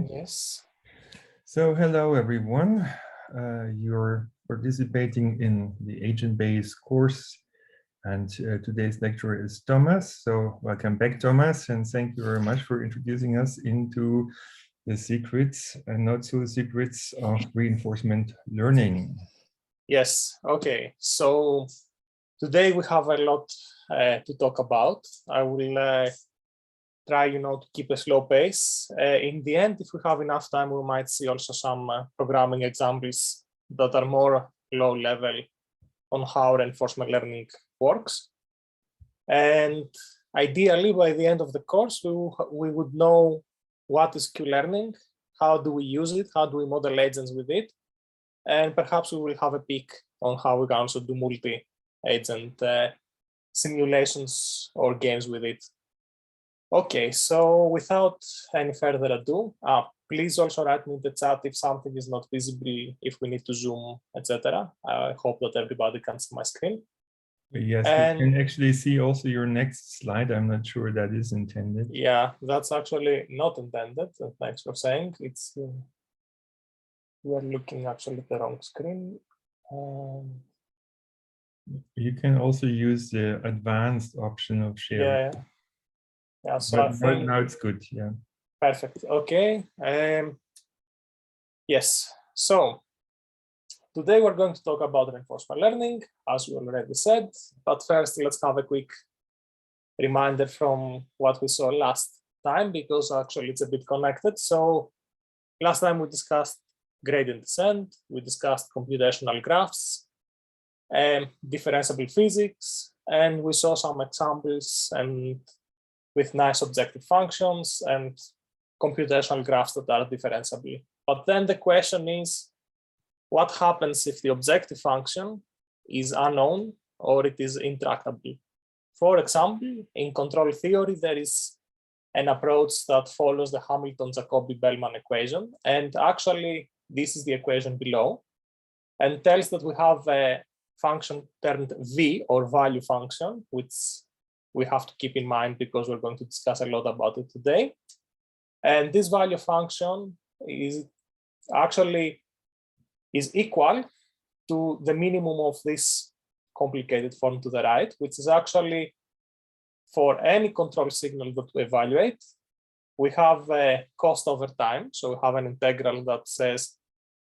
Yes. So hello, everyone. You're participating in the agent-based course, and today's lecturer is Thomas. So welcome back, Thomas, and thank you very much for introducing us into the secrets and not so secrets of reinforcement learning. Yes. Okay. So today we have a lot to talk about. I will try, to keep a slow pace. In the end, if we have enough time, we might see also some programming examples that are more low level on how reinforcement learning works. And ideally, by the end of the course, we would know what is Q-learning, how do we use it, how do we model agents with it, and perhaps we will have a peek on how we can also do multi-agent simulations or games with it. Okay, so without any further ado, please also write me in the chat if something is not visible, if we need to zoom, etc. I hope that everybody can see my screen. Yes, we can actually see also your next slide. I'm not sure that is intended. Yeah, that's actually not intended. Thanks for saying. It's we are looking actually at the wrong screen. You can also use the advanced option of sharing. Yeah. So but I think now it's good. Yeah. Perfect. Okay. Yes. So today we're going to talk about reinforcement learning, as we already said. But first, let's have a quick reminder from what we saw last time, because actually it's a bit connected. So last time we discussed gradient descent, we discussed computational graphs, differentiable physics, and we saw some examples and with nice objective functions and computational graphs that are differentiable. But then the question is, what happens if the objective function is unknown or it is intractable? For example, in control theory, there is an approach that follows the Hamilton-Jacobi-Bellman equation. And actually, this is the equation below, and tells that we have a function termed v, or value function, which we have to keep in mind because we're going to discuss a lot about it today. And this value function is actually equal to the minimum of this complicated form to the right, which is actually for any control signal that we evaluate, we have a cost over time. So we have an integral that says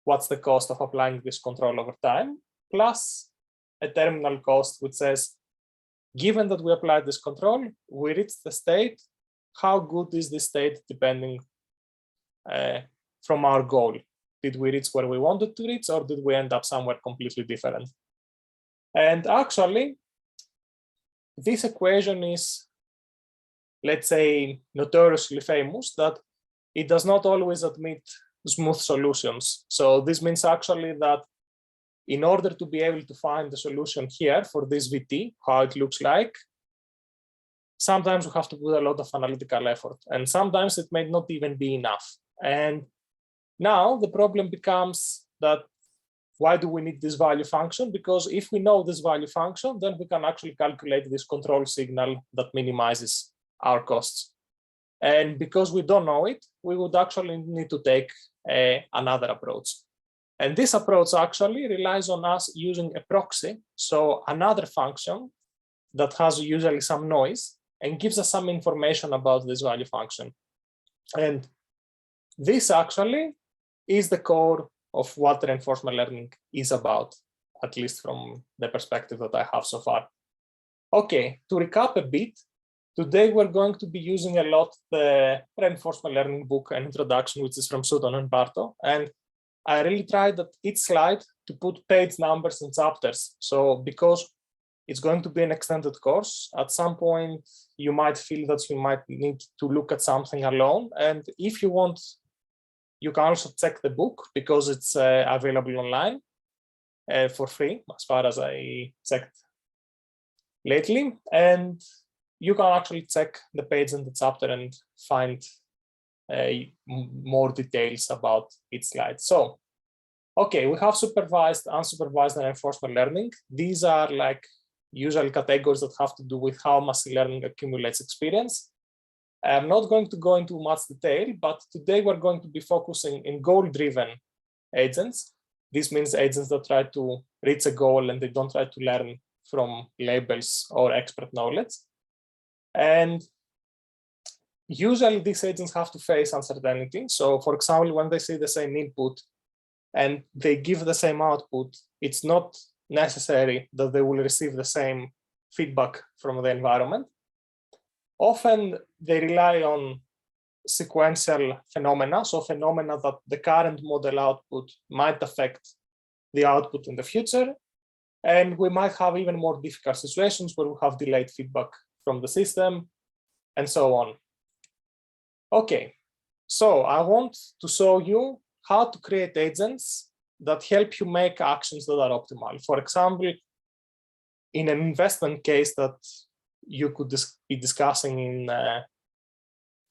what's the cost of applying this control over time, plus a terminal cost which says, given that we applied this control, we reach the state. How good is this state depending from our goal? Did we reach where we wanted to reach, or did we end up somewhere completely different? And actually, this equation is, let's say, notoriously famous that it does not always admit smooth solutions. So this means actually that in order to be able to find the solution here for this VT, how it looks like, sometimes we have to put a lot of analytical effort, and sometimes it may not even be enough. And now the problem becomes that why do we need this value function? Because if we know this value function, then we can actually calculate this control signal that minimizes our costs. And because we don't know it, we would actually need to take another approach. And this approach actually relies on us using a proxy, so another function that has usually some noise and gives us some information about this value function. And this actually is the core of what reinforcement learning is about, at least from the perspective that I have so far. Okay, to recap a bit, today we're going to be using a lot the reinforcement learning book and introduction, which is from Sutton and Barto. And I really tried at each slide to put page numbers and chapters. So because it's going to be an extended course, at some point you might feel that you might need to look at something alone. And if you want, you can also check the book because it's available online for free, as far as I checked lately. And you can actually check the page and the chapter and find more details about each slide. So, okay, we have supervised, unsupervised, and reinforcement learning. These are like usual categories that have to do with how machine learning accumulates experience. I'm not going to go into much detail, but today we're going to be focusing in goal-driven agents. This means agents that try to reach a goal and they don't try to learn from labels or expert knowledge. And usually these agents have to face uncertainty. So for example, when they see the same input and they give the same output, it's not necessary that they will receive the same feedback from the environment. Often they rely on sequential phenomena, so phenomena that the current model output might affect the output in the future. And we might have even more difficult situations where we have delayed feedback from the system and so on. Okay, so I want to show you how to create agents that help you make actions that are optimal. For example, in an investment case that you could be discussing in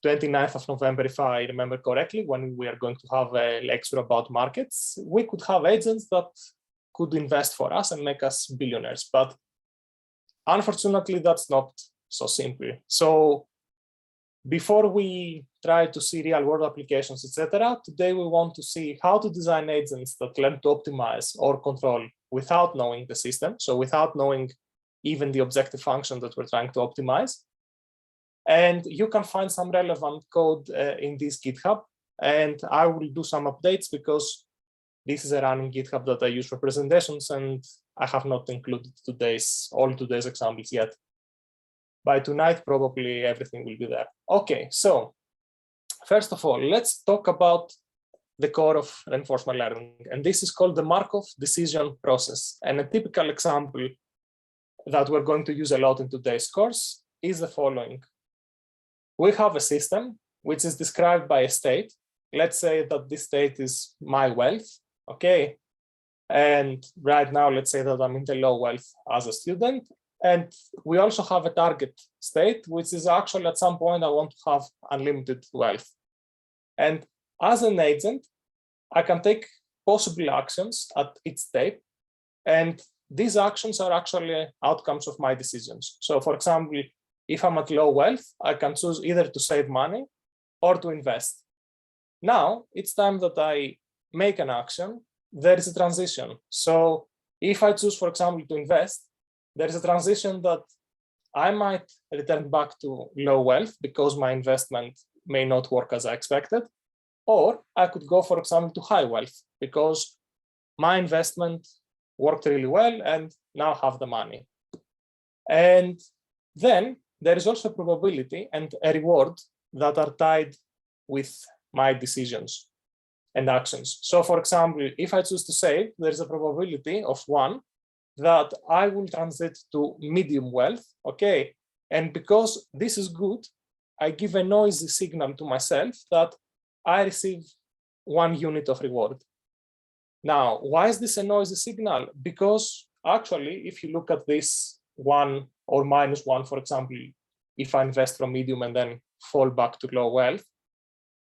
29th of November, if I remember correctly, when we are going to have a lecture about markets, we could have agents that could invest for us and make us billionaires. But unfortunately, that's not so simple. So before we try to see real world applications, etc., today we want to see how to design agents that learn to optimize or control without knowing the system. So without knowing even the objective function that we're trying to optimize. And you can find some relevant code in this GitHub. And I will do some updates because this is a running GitHub that I use for presentations, and I have not included all today's examples yet. By tonight, probably everything will be there. Okay, so first of all, let's talk about the core of reinforcement learning. And this is called the Markov decision process. And a typical example that we're going to use a lot in today's course is the following. We have a system which is described by a state. Let's say that this state is my wealth, okay? And right now, let's say that I'm in the low wealth as a student. And we also have a target state, which is actually at some point I want to have unlimited wealth. And as an agent, I can take possible actions at each state. And these actions are actually outcomes of my decisions. So for example, if I'm at low wealth, I can choose either to save money or to invest. Now it's time that I make an action. There is a transition. So if I choose, for example, to invest, there is a transition that I might return back to low wealth because my investment may not work as I expected. Or I could go, for example, to high wealth because my investment worked really well and now have the money. And then there is also a probability and a reward that are tied with my decisions and actions. So for example, if I choose to save, there is a probability of 1 that I will transit to medium wealth, okay? And because this is good, I give a noisy signal to myself that I receive 1 unit of reward. Now, why is this a noisy signal? Because actually, if you look at this 1 or -1, for example, if I invest from medium and then fall back to low wealth,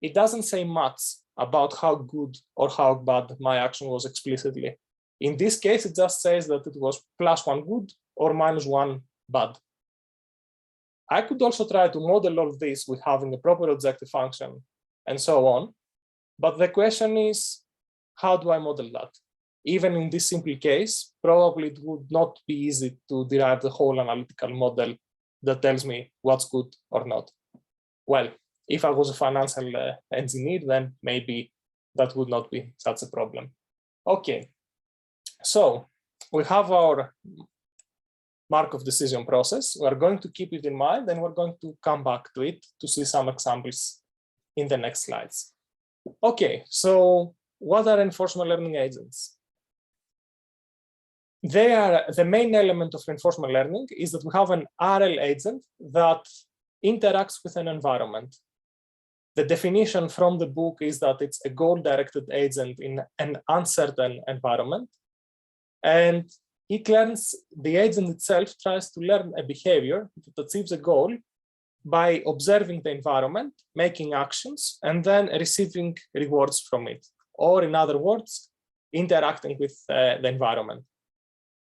it doesn't say much about how good or how bad my action was explicitly. In this case, it just says that it was +1 good or -1 bad. I could also try to model all this with having a proper objective function and so on. But the question is, how do I model that? Even in this simple case, probably it would not be easy to derive the whole analytical model that tells me what's good or not. Well, if I was a financial engineer, then maybe that would not be such a problem. Okay, so we have our Markov decision process. We're going to keep it in mind and we're going to come back to it to see some examples in the next slides. Okay, so what are reinforcement learning agents? They are the main element of reinforcement learning is that we have an RL agent that interacts with an environment. The definition from the book is that it's a goal-directed agent in an uncertain environment. And it learns, the agent itself tries to learn a behavior that achieves a goal by observing the environment, making actions, and then receiving rewards from it. Or in other words, interacting with the environment.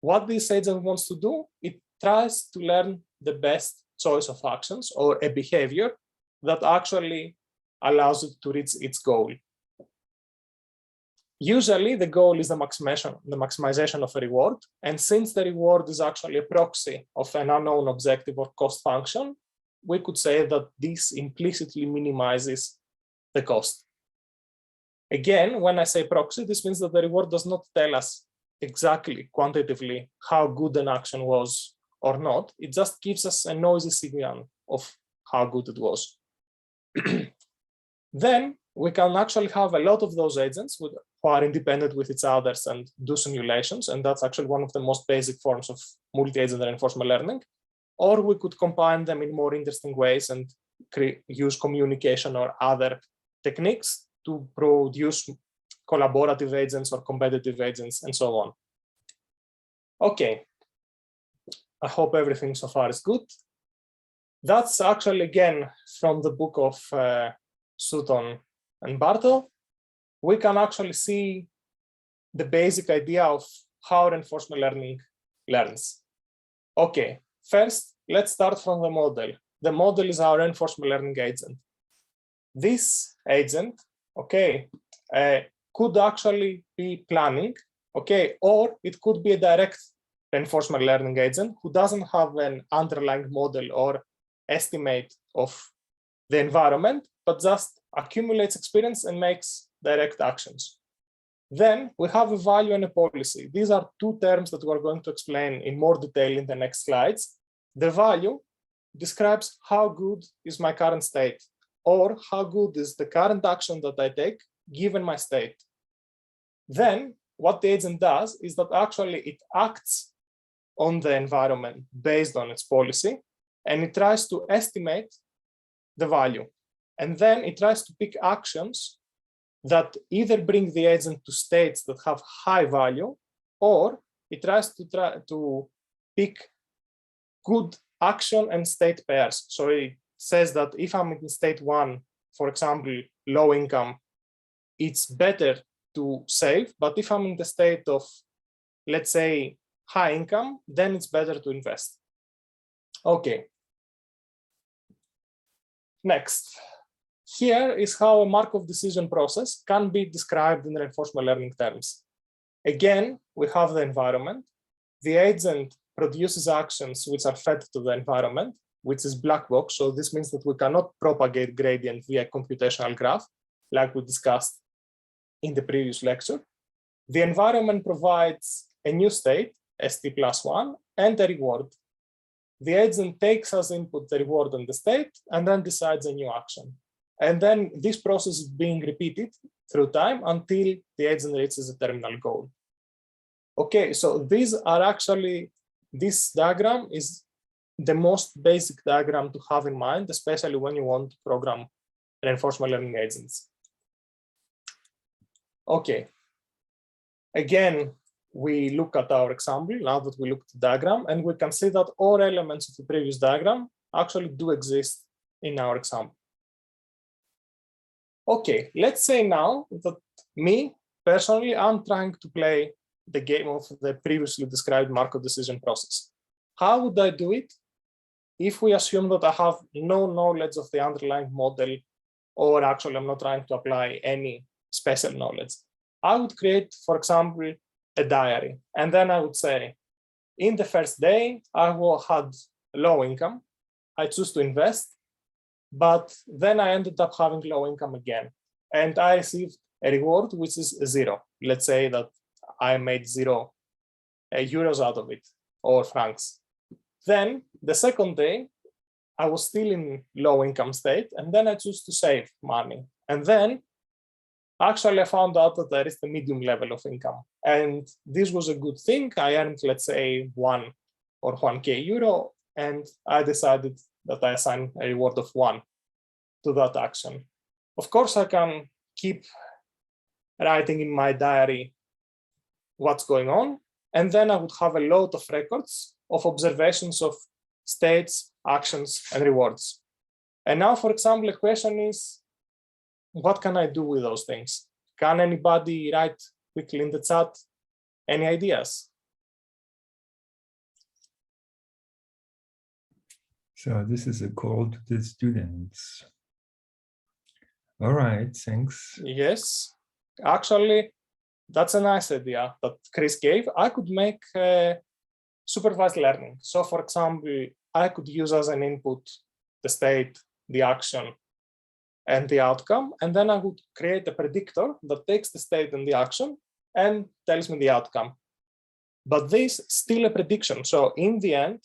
What this agent wants to do, it tries to learn the best choice of actions or a behavior that actually allows it to reach its goal. Usually the goal is the maximization of a reward. And since the reward is actually a proxy of an unknown objective or cost function, we could say that this implicitly minimizes the cost. Again, when I say proxy, this means that the reward does not tell us exactly quantitatively how good an action was or not. It just gives us a noisy signal of how good it was. Then we can actually have a lot of those agents who are independent with each other and do simulations. And that's actually one of the most basic forms of multi-agent reinforcement learning. Or we could combine them in more interesting ways and use communication or other techniques to produce collaborative agents or competitive agents and so on. Okay, I hope everything so far is good. That's actually, again, from the book of Sutton and Bartle. We can actually see the basic idea of how reinforcement learning learns. Okay, first, let's start from the model. The model is our reinforcement learning agent. This agent, okay, could actually be planning, okay, or it could be a direct reinforcement learning agent who doesn't have an underlying model or estimate of the environment, but just accumulates experience and makes direct actions. Then we have a value and a policy. These are two terms that we're going to explain in more detail in the next slides. The value describes how good is my current state, or how good is the current action that I take given my state. Then what the agent does is that actually it acts on the environment based on its policy, and it tries to estimate the value. And then it tries to pick actions that either bring the agent to states that have high value, or it tries to pick good action and state pairs. So it says that if I'm in state 1, for example, low income, it's better to save. But if I'm in the state of, let's say, high income, then it's better to invest. Okay. Next. Here is how a Markov decision process can be described in reinforcement learning terms. Again, we have the environment. The agent produces actions which are fed to the environment, which is black box. So this means that we cannot propagate gradient via computational graph, like we discussed in the previous lecture. The environment provides a new state, st+1, and a reward. The agent takes as input the reward and the state, and then decides a new action. And then this process is being repeated through time until the agent reaches a terminal goal. Okay, so these are actually, this diagram is the most basic diagram to have in mind, especially when you want to program reinforcement learning agents. Okay, again, we look at our example now that we look at the diagram, and we can see that all elements of the previous diagram actually do exist in our example. Okay, let's say now that me, personally, I'm trying to play the game of the previously described Markov decision process. How would I do it if we assume that I have no knowledge of the underlying model, or actually I'm not trying to apply any special knowledge? I would create, for example, a diary. And then I would say, in the first day, I had low income. I choose to invest. But then I ended up having low income again. And I received a reward, which is 0. Let's say that I made 0 euros out of it, or francs. Then the second day, I was still in low income state. And then I choose to save money. And then actually I found out that there is the medium level of income. And this was a good thing. I earned, let's say, 1 or 1K euro. And I decided that I assign a reward of 1 to that action. Of course, I can keep writing in my diary what's going on, and then I would have a lot of records of observations of states, actions, and rewards. And now, for example, the question is, what can I do with those things? Can anybody write quickly in the chat any ideas? So this is a call to the students. All right, thanks. Yes, actually, that's a nice idea that Chris gave. I could make supervised learning. So for example, I could use as an input the state, the action, and the outcome, and then I would create a predictor that takes the state and the action and tells me the outcome. But this is still a prediction. So in the end,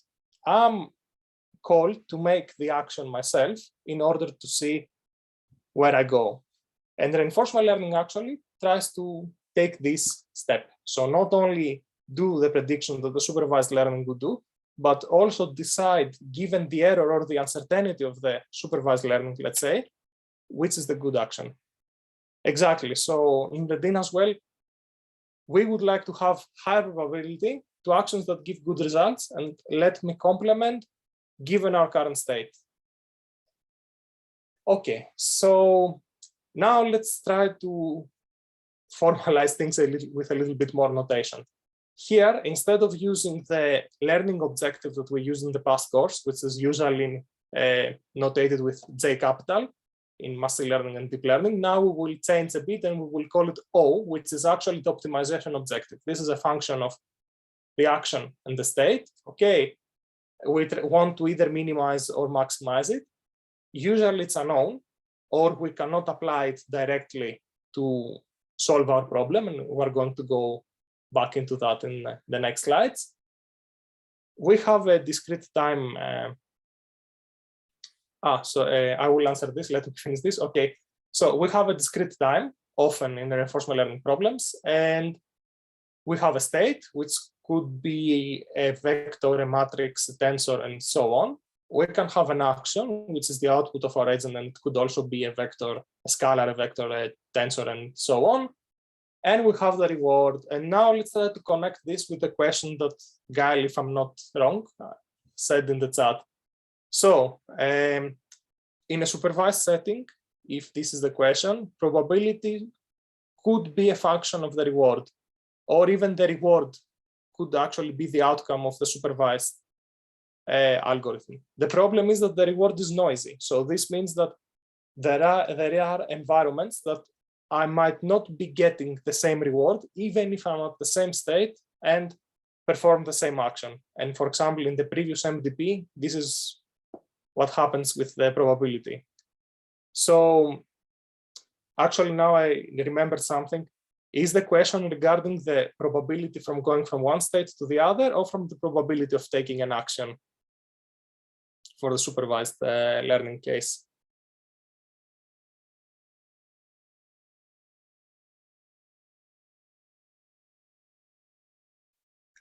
I'm called to make the action myself in order to see where I go. And reinforcement learning actually tries to take this step. So not only do the prediction that the supervised learning would do, but also decide, given the error or the uncertainty of the supervised learning, let's say, which is the good action. Exactly. So in the DIN as well, we would like to have higher probability to actions that give good results, and let me complement, given our current state. Okay, so now let's try to formalize things with a little bit more notation. Here, instead of using the learning objective that we used in the past course, which is usually notated with J capital in machine learning and deep learning, now we will change a bit and we will call it O, which is actually the optimization objective. This is a function of the action and the state. Okay, we want to either minimize or maximize it. Usually it's unknown, or we cannot apply it directly to solve our problem, and we're going to go back into that in the next slides. We have a discrete time. I will answer this. Let me finish this. Okay, so we have a discrete time, often in the reinforcement learning problems, and we have a state, which could be a vector, a matrix, a tensor, and so on. We can have an action, which is the output of our agent, and it could also be a vector, a scalar, a vector, a tensor, and so on. And we have the reward. And now let's try to connect this with the question that Gail, if I'm not wrong, said in the chat. So in a supervised setting, if this is the question, probability could be a function of the reward, or even the reward could actually be the outcome of the supervised algorithm. The problem is that the reward is noisy. So this means that there are environments that I might not be getting the same reward, even if I'm at the same state and perform the same action. And for example, in the previous MDP, this is what happens with the probability. So actually now I remembered something. Is the question regarding the probability from going from one state to the other, or from the probability of taking an action for the supervised learning case?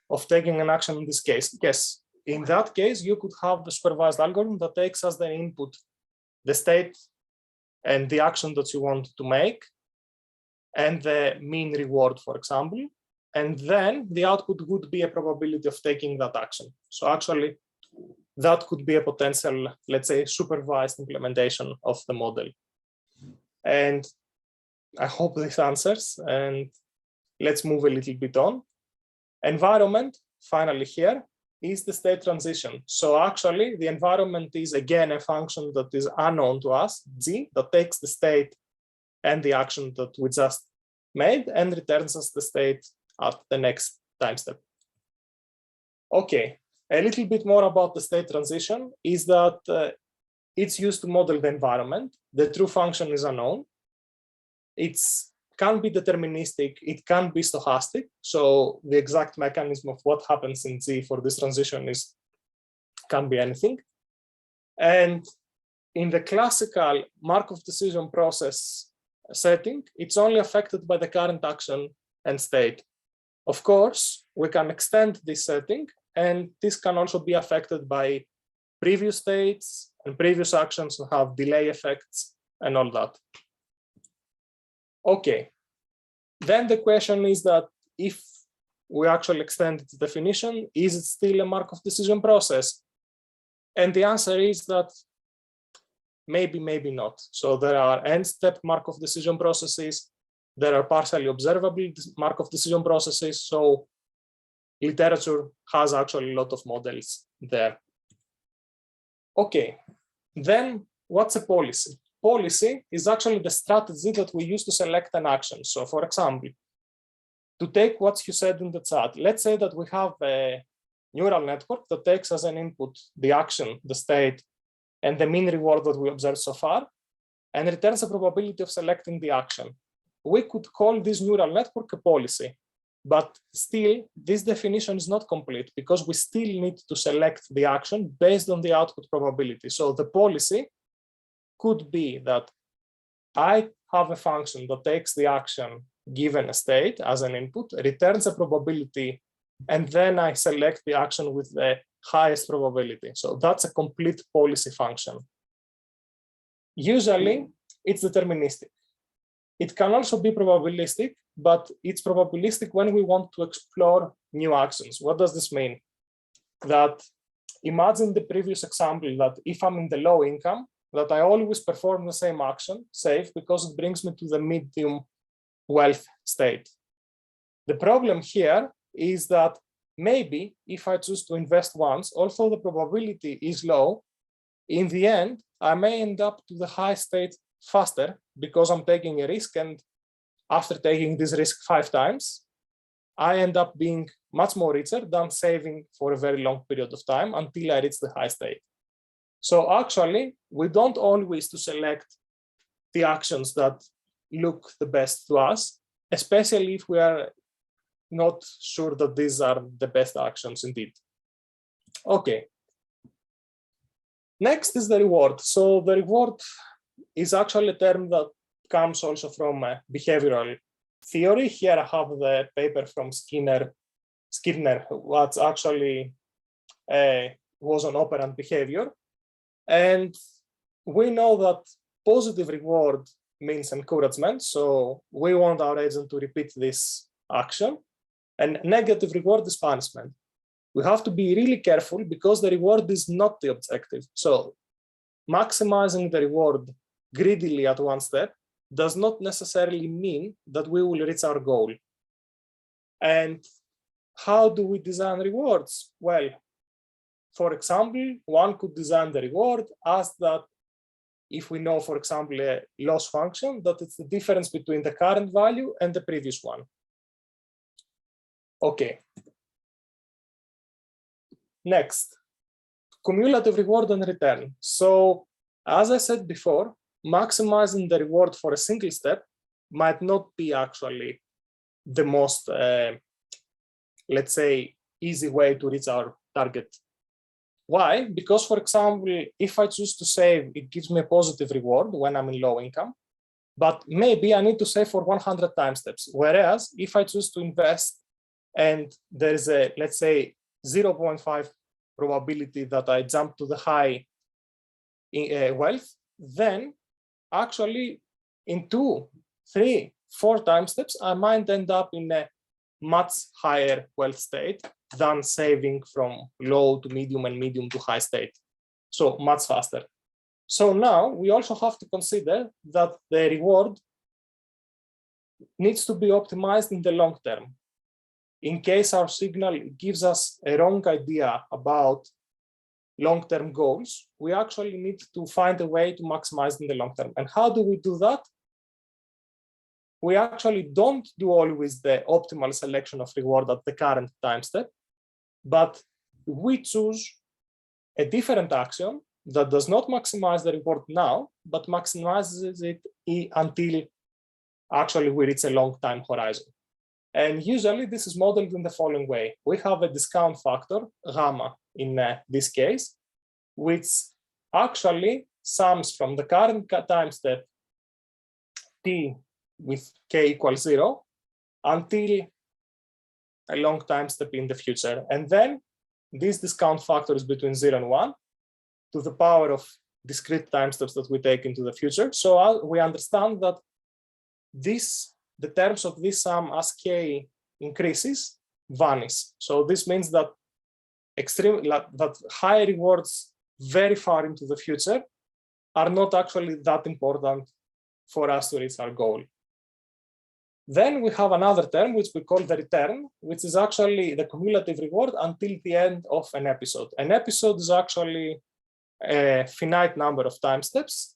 Of taking an action in this case? Yes. In that case, you could have the supervised algorithm that takes as the input the state and the action that you want to make, and the mean reward, for example, and then the output would be a probability of taking that action. So actually, that could be a potential, let's say, supervised implementation of the model. And I hope this answers, and let's move a little bit on. Environment, finally here, is the state transition. So actually, the environment is again a function that is unknown to us, G, that takes the state and the action that we just made and returns us the state at the next time step. Okay, a little bit more about the state transition is that it's used to model the environment. The true function is unknown. It can be deterministic, it can be stochastic. So the exact mechanism of what happens in G for this transition can be anything. And in the classical Markov decision process setting, it's only affected by the current action and state. Of course, we can extend this setting, and this can also be affected by previous states and previous actions and have delay effects and all that. Okay, then the question is that if we actually extend its definition, is it still a Markov decision process? And the answer is that maybe, maybe not. So there are end-step Markov decision processes, there are partially observable Markov decision processes, so literature has actually a lot of models there. Okay, then what's a policy? policy is actually the strategy that we use to select an action. So for example, to take what you said in the chat, let's say that we have a neural network that takes as an input the action, the state, and the mean reward that we observed so far, and returns a probability of selecting the action. We could call this neural network a policy, but still this definition is not complete because we still need to select the action based on the output probability. So the policy could be that I have a function that takes the action given a state as an input, returns a probability, and then I select the action with the highest probability. So that's a complete policy function. Usually, it's deterministic. It can also be probabilistic, but it's probabilistic when we want to explore new actions. What does this mean? That imagine the previous example that if I'm in the low income, that I always perform the same action, save, because it brings me to the medium wealth state. The problem here is that maybe if I choose to invest once, although the probability is low, in the end, I may end up to the high state faster because I'm taking a risk, and after taking this risk 5 times, I end up being much more richer than saving for a very long period of time until I reach the high state. So actually, we don't always to select the actions that look the best to us, especially if we are not sure that these are the best actions indeed. Okay. Next is the reward. So the reward is actually a term that comes also from behavioral theory. Here I have the paper from Skinner, what actually was on operant behavior. And we know that positive reward means encouragement. So we want our agent to repeat this action. And negative reward is punishment. We have to be really careful because the reward is not the objective. So maximizing the reward greedily at one step does not necessarily mean that we will reach our goal. And how do we design rewards? Well, for example, one could design the reward as that if we know, for example, a loss function, that it's the difference between the current value and the previous one. Okay. Next, cumulative reward and return. So as I said before, maximizing the reward for a single step might not be actually the most, let's say, easy way to reach our target. Why? Because, for example, if I choose to save, it gives me a positive reward when I'm in low income, but maybe I need to save for 100 time steps. Whereas if I choose to invest and there is a, let's say, 0.5 probability that I jump to the high wealth, then actually in 2, 3, 4 time steps, I might end up in a much higher wealth state than saving from low to medium and medium to high state. So much faster. So now we also have to consider that the reward needs to be optimized in the long term. In case our signal gives us a wrong idea about long-term goals, we actually need to find a way to maximize in the long term. And how do we do that? We actually don't do always the optimal selection of reward at the current time step, but we choose a different action that does not maximize the reward now, but maximizes it until actually we reach a long time horizon. And usually this is modeled in the following way. We have a discount factor, gamma in this case, which actually sums from the current time step t with k equals 0 until a long time step in the future. And then this discount factor is between 0 and 1 to the power of discrete time steps that we take into the future. So we understand that the terms of this sum as k increases vanish. So this means that that high rewards very far into the future are not actually that important for us to reach our goal. Then we have another term which we call the return, which is actually the cumulative reward until the end of an episode. An episode is actually a finite number of time steps,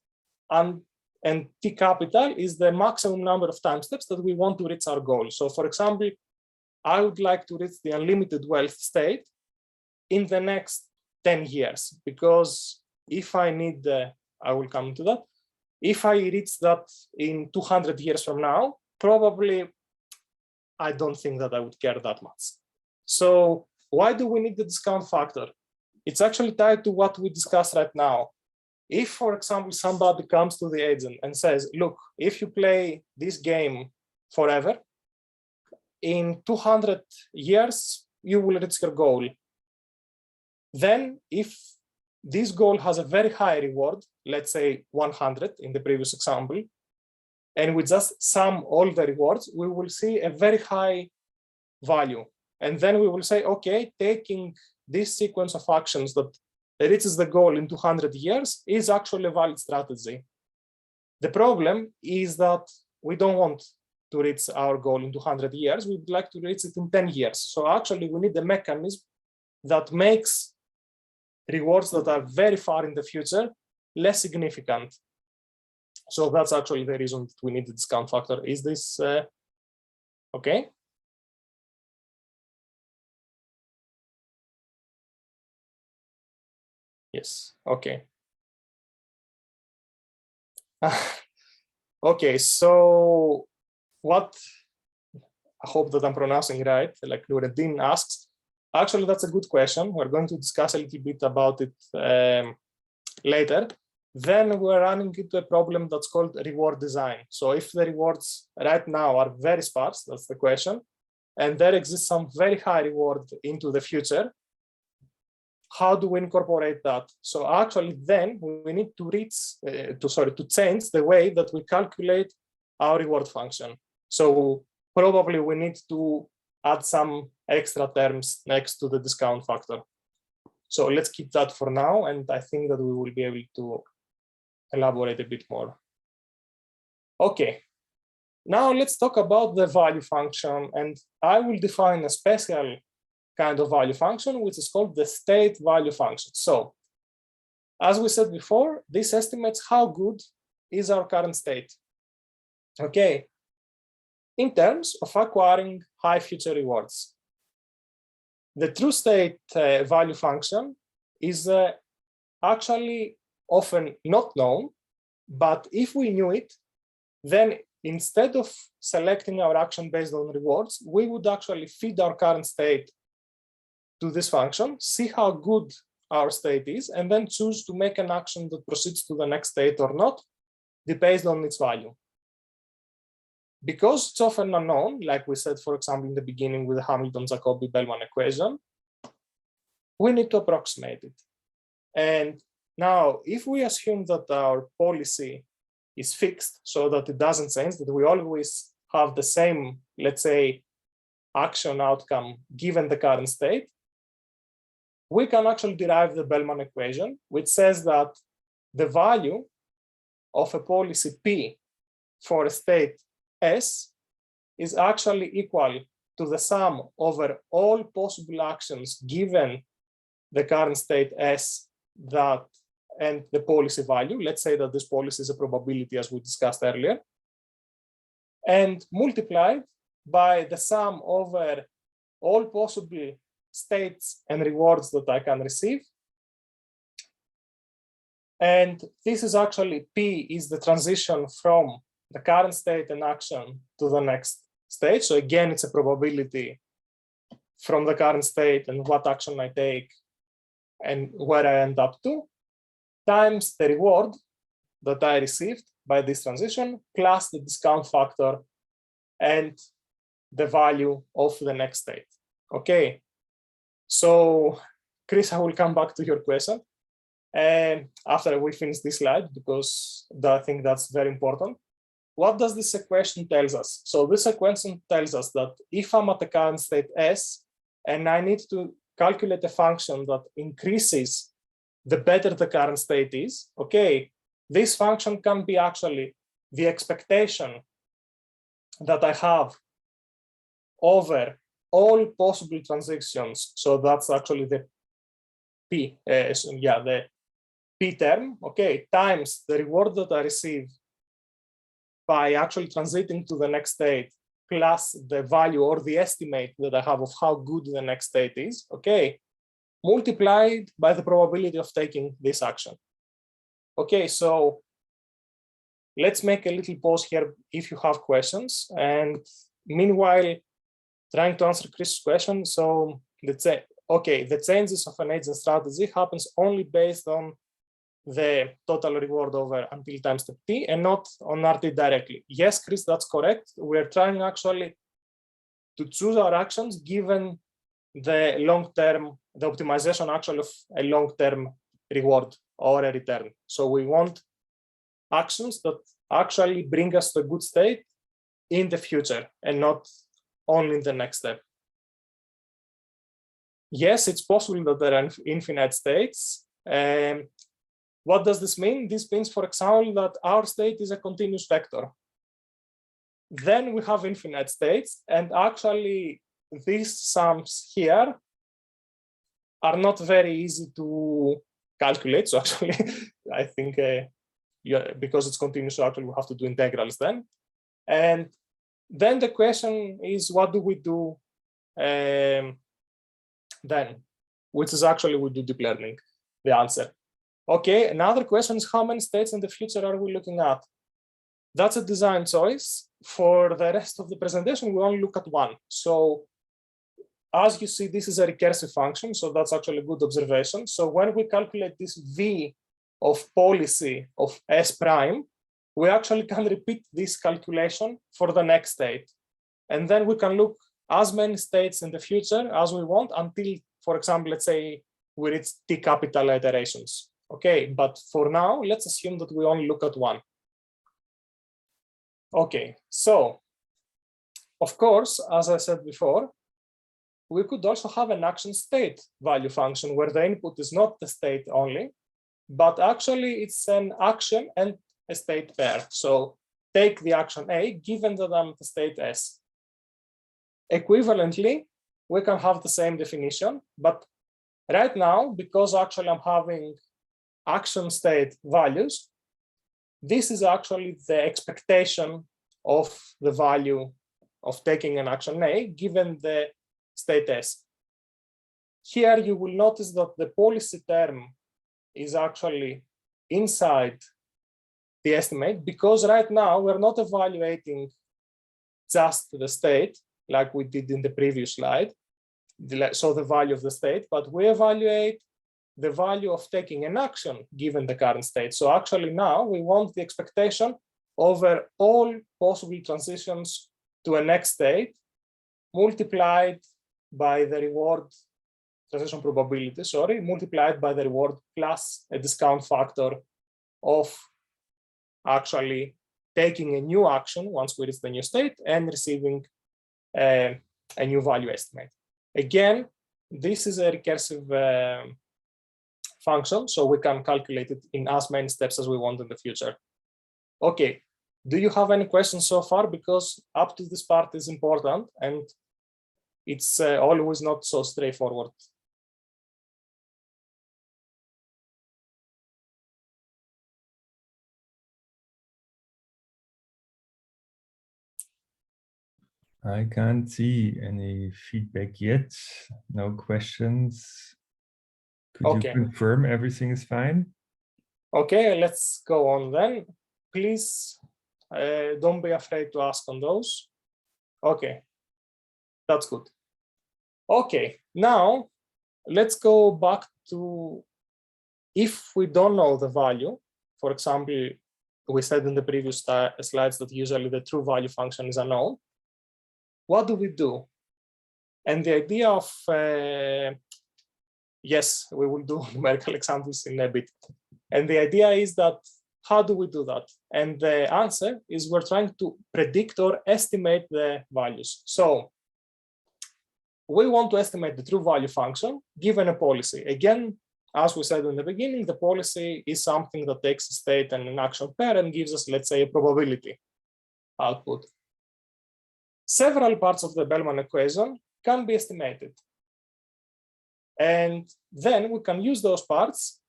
and and T capital is the maximum number of time steps that we want to reach our goal. So for example, I would like to reach the unlimited wealth state in the next 10 years, because if I need I will come to that. If I reach that in 200 years from now, probably I don't think that I would care that much. So why do we need the discount factor? It's actually tied to what we discussed right now. If, for example, somebody comes to the agent and says, look, if you play this game forever, in 200 years, you will reach your goal. Then if this goal has a very high reward, let's say 100 in the previous example, and we just sum all the rewards, we will see a very high value. And then we will say, okay, taking this sequence of actions that reaches the goal in 200 years is actually a valid strategy. The problem is that we don't want to reach our goal in 200 years. We would like to reach it in 10 years. So actually we need a mechanism that makes rewards that are very far in the future less significant. So that's actually the reason that we need the discount factor. Is this okay? Yes, okay. Okay, so what, I hope that I'm pronouncing right, like Nureddin asks, actually that's a good question. We're going to discuss a little bit about it later. Then we're running into a problem that's called reward design. So if the rewards right now are very sparse, that's the question, and there exists some very high reward into the future, how do we incorporate that? So actually then we need to to change the way that we calculate our reward function. So probably we need to add some extra terms next to the discount factor. So let's keep that for now, and I think that we will be able to elaborate a bit more. Okay, now let's talk about the value function, and I will define a special kind of value function, which is called the state value function. So as we said before, this estimates how good is our current state, okay, in terms of acquiring high future rewards. The true state value function is actually often not known, but if we knew it, then instead of selecting our action based on rewards, we would actually feed our current state to this function, see how good our state is, and then choose to make an action that proceeds to the next state or not, based on its value. Because it's often unknown, like we said, for example, in the beginning with the Hamilton-Jacobi-Bellman equation, we need to approximate it. And now, if we assume that our policy is fixed so that it doesn't change, that we always have the same, let's say, action outcome given the current state, we can actually derive the Bellman equation, which says that the value of a policy P for a state S is actually equal to the sum over all possible actions given the current state S that and the policy value. Let's say that this policy is a probability as we discussed earlier, and multiplied by the sum over all possible states and rewards that I can receive. And this is actually P is the transition from the current state and action to the next state. So again, it's a probability from the current state and what action I take and where I end up to, times the reward that I received by this transition, plus the discount factor and the value of the next state. Okay. So, Chris, I will come back to your question after we finish this slide, because I think that's very important. What does this equation tell us? So this equation tells us that if I'm at the current state S and I need to calculate a function that increases the better the current state is, okay, this function can be actually the expectation that I have over all possible transitions. So that's actually the P, the P term, okay, times the reward that I receive by actually transiting to the next state plus the value or the estimate that I have of how good the next state is, okay, multiplied by the probability of taking this action. Okay, so let's make a little pause here if you have questions. And meanwhile, trying to answer Chris's question. So let's say, okay, the changes of an agent strategy happens only based on the total reward over until time step t and not on RT directly. Yes, Chris, that's correct. We're trying actually to choose our actions given the long-term, the optimization actually of a long-term reward or a return. So we want actions that actually bring us to a good state in the future and not only in the next step. Yes, it's possible that there are infinite states. What does this mean? This means, for example, that our state is a continuous vector. Then we have infinite states, and actually these sums here are not very easy to calculate. So actually, I think because it's continuous, so actually we have to do integrals then. And then the question is, what do we do then? Which is actually we do deep learning, the answer. Okay, another question is how many states in the future are we looking at? That's a design choice. For the rest of the presentation, we only look at one. So as you see, this is a recursive function. So that's actually a good observation. So when we calculate this V of policy of S prime, we actually can repeat this calculation for the next state. And then we can look as many states in the future as we want until, for example, let's say we reach T capital iterations. Okay, but for now, let's assume that we only look at one. Okay, so of course, as I said before, we could also have an action state value function where the input is not the state only, but actually it's an action and a state pair. So take the action A, given that I'm the state S. Equivalently, we can have the same definition, but right now, because actually I'm having action state values, this is actually the expectation of the value of taking an action A given the state S. Here you will notice that the policy term is actually inside the estimate because right now we're not evaluating just the state like we did in the previous slide, so the value of the state, but we evaluate the value of taking an action given the current state. So actually now we want the expectation over all possible transitions to a next state multiplied by the reward transition probability, multiplied by the reward plus a discount factor of actually taking a new action once we reach the new state and receiving a new value estimate. Again, this is a recursive function, so we can calculate it in as many steps as we want in the future. Okay, do you have any questions so far? Because up to this part is important and it's always not so straightforward. I can't see any feedback yet. No questions. Could you confirm everything is fine? Okay, let's go on then. Please don't be afraid to ask on those. Okay, that's good. Okay, now let's go back to if we don't know the value. For example, we said in the previous slides that usually the true value function is unknown. What do we do? And the idea of, yes, we will do numerical examples in a bit. And the idea is that, how do we do that? And the answer is we're trying to predict or estimate the values. So we want to estimate the true value function given a policy. Again, as we said in the beginning, the policy is something that takes a state and an action pair and gives us, let's say, a probability output. Several parts of the Bellman equation can be estimated. And then we can use those parts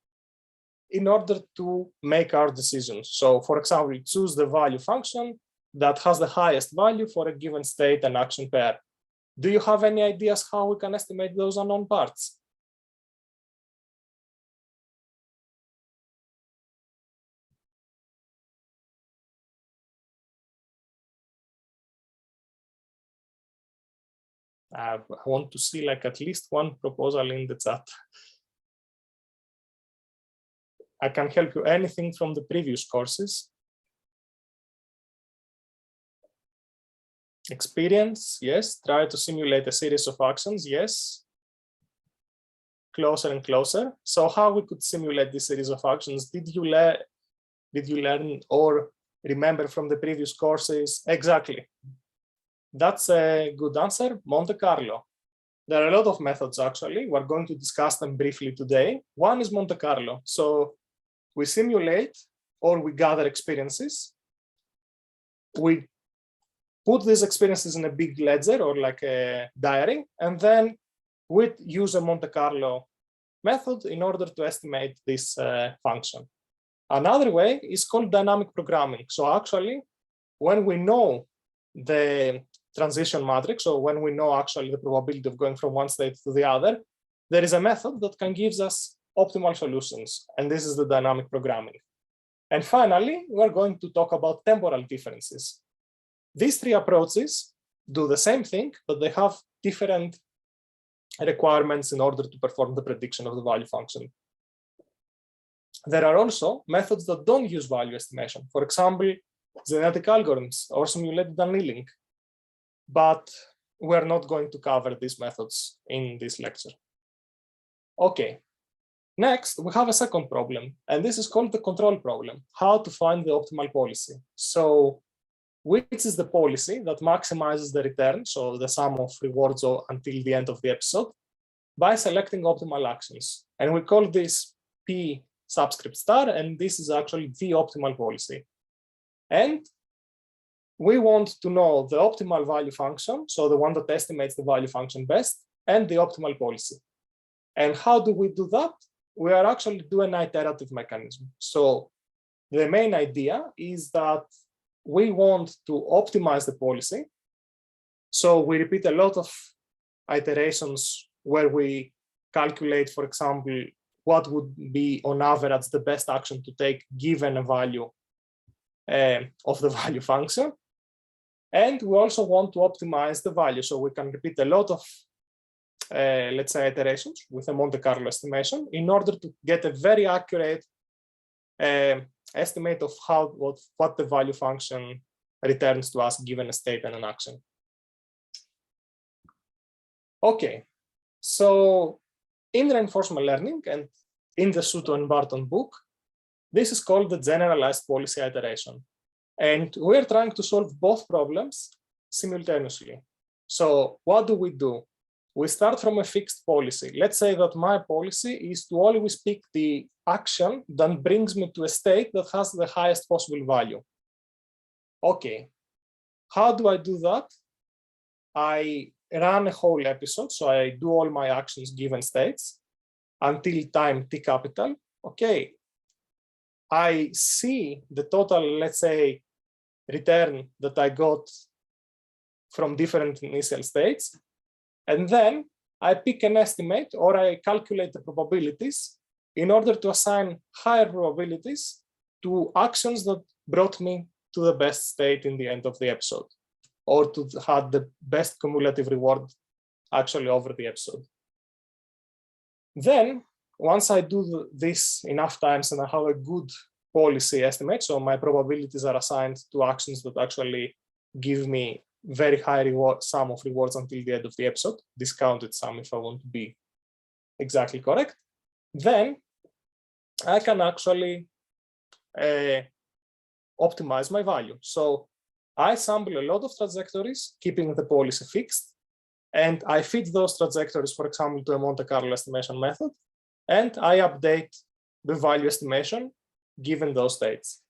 in order to make our decisions. So for example, we choose the value function that has the highest value for a given state and action pair. Do you have any ideas how we can estimate those unknown parts? I want to see like at least one proposal in the chat. I can help you anything from the previous courses. Experience, yes. Try to simulate a series of actions, yes. Closer and closer. So how we could simulate this series of actions? Did you learn or remember from the previous courses? Exactly. That's a good answer, Monte Carlo. There are a lot of methods actually. We're going to discuss them briefly today. One is Monte Carlo. So we simulate or we gather experiences. We put these experiences in a big ledger or like a diary, and then we use a Monte Carlo method in order to estimate this function. Another way is called dynamic programming. So actually, when we know the transition matrix, or when we know actually the probability of going from one state to the other, there is a method that can give us optimal solutions. And this is the dynamic programming. And finally, we're going to talk about temporal differences. These three approaches do the same thing, but they have different requirements in order to perform the prediction of the value function. There are also methods that don't use value estimation. For example, genetic algorithms or simulated annealing. But we're not going to cover these methods in this lecture. Okay, next we have a second problem, and this is called the control problem, how to find the optimal policy. So which is the policy that maximizes the return, so the sum of rewards until the end of the episode, by selecting optimal actions. And we call this P subscript star, and this is actually the optimal policy. And we want to know the optimal value function, so the one that estimates the value function best, and the optimal policy. And how do we do that? We are actually doing an iterative mechanism. So the main idea is that we want to optimize the policy. So we repeat a lot of iterations where we calculate, for example, what would be on average the best action to take given a value of the value function. And we also want to optimize the value. So we can repeat a lot of, let's say, iterations with a Monte Carlo estimation in order to get a very accurate estimate of what the value function returns to us given a state and an action. Okay, so in reinforcement learning and in the Sutton and Barton book, this is called the generalized policy iteration. And we're trying to solve both problems simultaneously. So what do? We start from a fixed policy. Let's say that my policy is to always pick the action that brings me to a state that has the highest possible value. Okay, how do I do that? I run a whole episode, so I do all my actions given states until time t capital. Okay, I see the total, let's say, return that I got from different initial states. And then I pick an estimate or I calculate the probabilities in order to assign higher probabilities to actions that brought me to the best state in the end of the episode, or to have the best cumulative reward actually over the episode. Then, once I do this enough times and I have a good policy estimate, so my probabilities are assigned to actions that actually give me very high sum of rewards until the end of the episode, discounted sum if I want to be exactly correct, then I can actually optimize my value. So I sample a lot of trajectories, keeping the policy fixed, and I feed those trajectories, for example, to a Monte Carlo estimation method, and I update the value estimation given those states.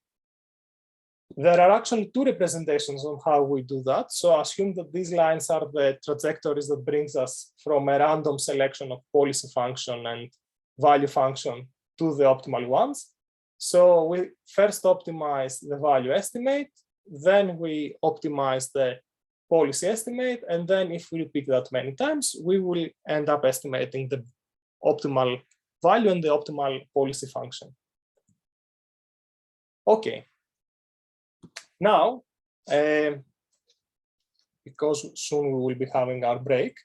There are actually two representations on how we do that. So assume that these lines are the trajectories that brings us from a random selection of policy function and value function to the optimal ones. So we first optimize the value estimate. then we optimize the policy estimate, and then if we repeat that many times, we will end up estimating the optimal value and the optimal policy function. Okay. Now, because soon we will be having our break,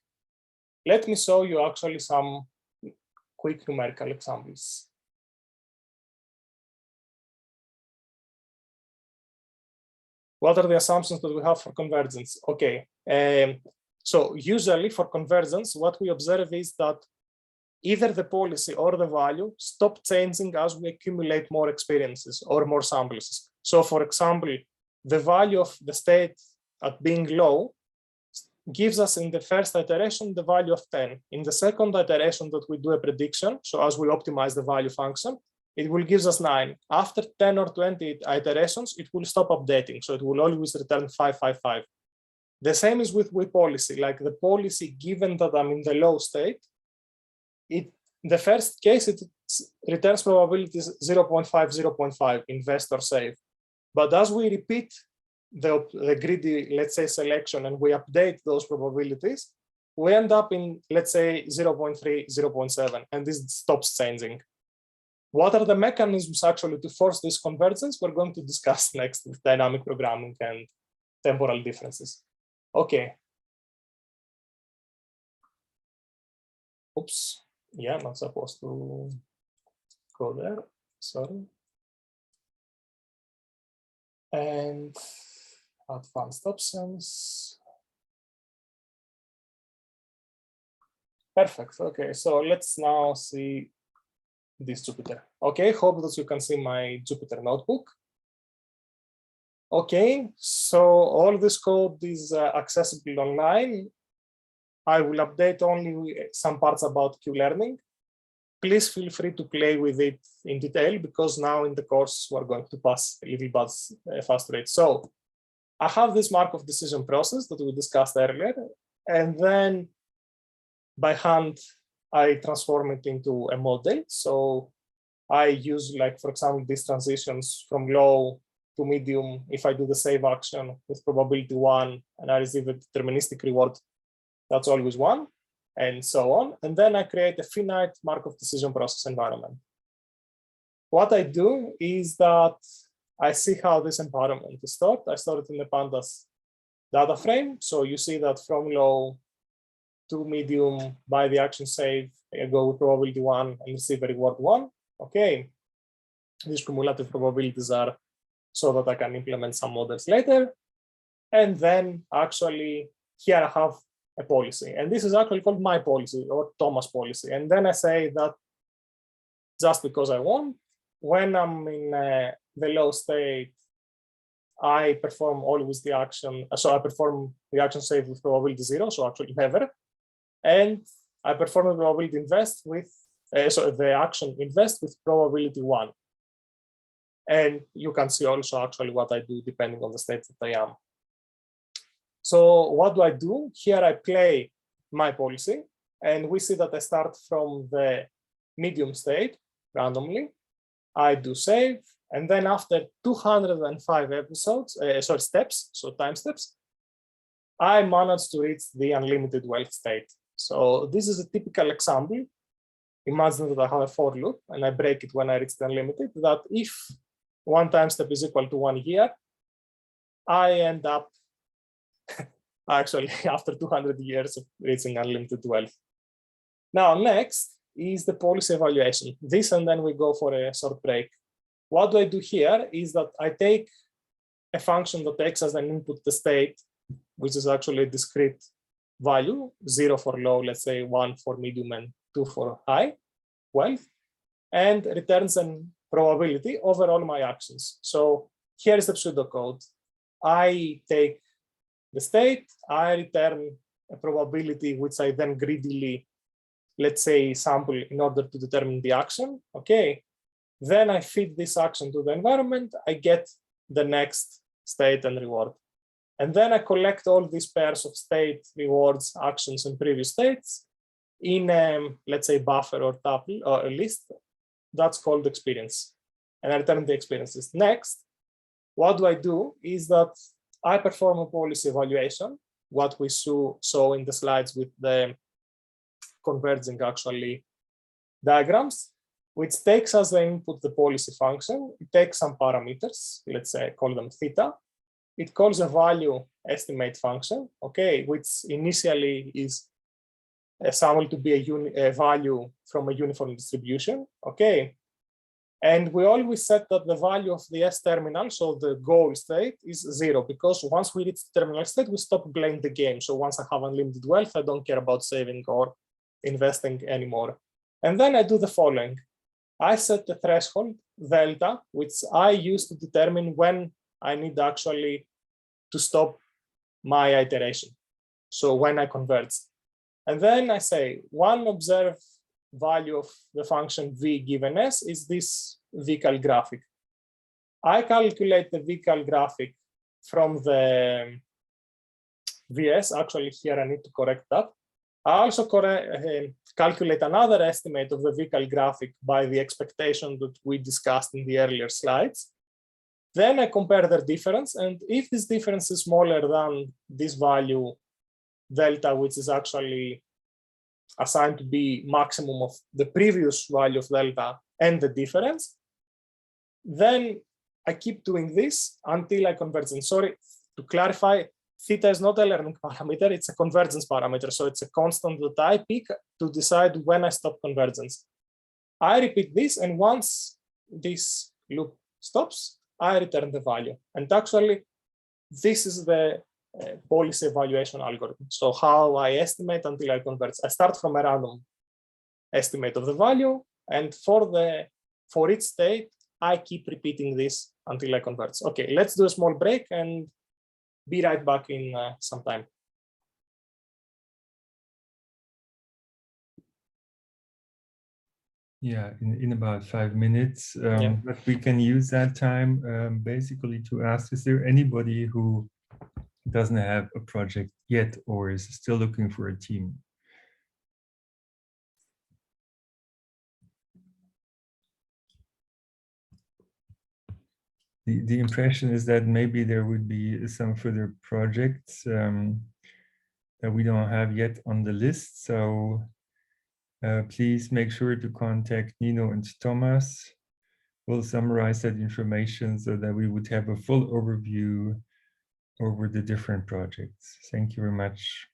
let me show you actually some quick numerical examples. What are the assumptions that we have for convergence? Okay, so usually for convergence, what we observe is that either the policy or the value stop changing as we accumulate more experiences or more samples. So for example, the value of the state at being low gives us in the first iteration the value of 10. In the second iteration that we do a prediction, so as we optimize the value function, it will give us 9. After 10 or 20 iterations, it will stop updating. So it will always return 555. The same is with policy, like the policy, given that I'm in the low state, the first case, it returns probabilities 0.5, 0.5, invest or save. But as we repeat the greedy, let's say, selection, and we update those probabilities, we end up in, let's say, 0.3, 0.7, and this stops changing. What are the mechanisms actually to force this convergence? We're going to discuss next with dynamic programming and temporal differences. Okay. Oops. Yeah, not supposed to go there. Sorry. And advanced options. Perfect. Okay, so let's now see this Jupyter. Okay, hope that you can see my Jupyter notebook. Okay, so all this code is accessible online. I will update only some parts about Q-learning. Please feel free to play with it in detail, because now in the course we're going to pass a little bit faster rate. So I have this Markov decision process that we discussed earlier, and then by hand I transform it into a model. So I use, like, for example, these transitions from low to medium. If I do the save action with probability 1 and I receive a deterministic reward, that's always 1, and so on. And then I create a finite Markov decision process environment. What I do is that I see how this environment is stored. I store it in the pandas data frame. So you see that from low to medium, by the action save, I go with probability 1 and receive a reward 1. Okay, these cumulative probabilities are so that I can implement some models later. And then actually here I have a policy, and this is actually called my policy or Thomas policy. And then I say that just because I want, when I'm in the low state, I perform always the action. So I perform the action save with probability 0, so actually never. And I perform the probability invest with, so the action invest with probability 1. And you can see also actually what I do depending on the state that I am. So what do I do? Here I play my policy, and we see that I start from the medium state randomly. I do save, and then after 205 steps, so time steps, I managed to reach the unlimited wealth state. So this is a typical example. Imagine that I have a for loop and I break it when I reach the unlimited, that if 1 time step is equal to 1 year, I end up actually after 200 years of reaching unlimited wealth. Now, next is the policy evaluation. This, and then we go for a short break. What do I do here is that I take a function that takes as an input the state, which is actually a discrete value, 0 for low, let's say 1 for medium, and 2 for high wealth, and returns an probability over all my actions. So here is the pseudocode. I take the state, I return a probability, which I then greedily, let's say, sample in order to determine the action. Okay, then I feed this action to the environment, I get the next state and reward. And then I collect all these pairs of state, rewards, actions, and previous states in, let's say, buffer or tuple or a list. That's called experience. And I return the experiences. Next, what do is that I perform a policy evaluation, what we saw in the slides with the converging actually diagrams, which takes as the input the policy function. It takes some parameters, let's say call them theta. It calls a value estimate function, okay, which initially is sampled to be a value from a uniform distribution, okay. And we always set that the value of the S terminal, so the goal state, is 0, because once we reach the terminal state, we stop playing the game. So once I have unlimited wealth, I don't care about saving or investing anymore. And then I do the following. I set the threshold delta, which I use to determine when I need actually to stop my iteration. So when I converge. And then I say one observed value of the function v given s is this vcal graphic. I calculate the vcal graphic from the vs. Actually, here I need to correct that. I also calculate another estimate of the vcal graphic by the expectation that we discussed in the earlier slides. Then I compare their difference, and if this difference is smaller than this value delta, which is actually assigned to be maximum of the previous value of delta and the difference, then I keep doing this until I converge. And sorry, to clarify, theta is not a learning parameter, it's a convergence parameter. So it's a constant that I pick to decide when I stop convergence. I repeat this, and once this loop stops, I return the value. And actually, this is the policy evaluation algorithm. So how I estimate until I converge. I start from a random estimate of the value, and for each state, I keep repeating this until I converge. Okay, let's do a small break and be right back in some time. Yeah, in about 5 minutes. Yeah. But we can use that time basically to ask, is there anybody who doesn't have a project yet or is still looking for a team? The impression is that maybe there would be some further projects that we don't have yet on the list. So please make sure to contact Nino and Thomas. We'll summarize that information so that we would have a full overview over the different projects. Thank you very much.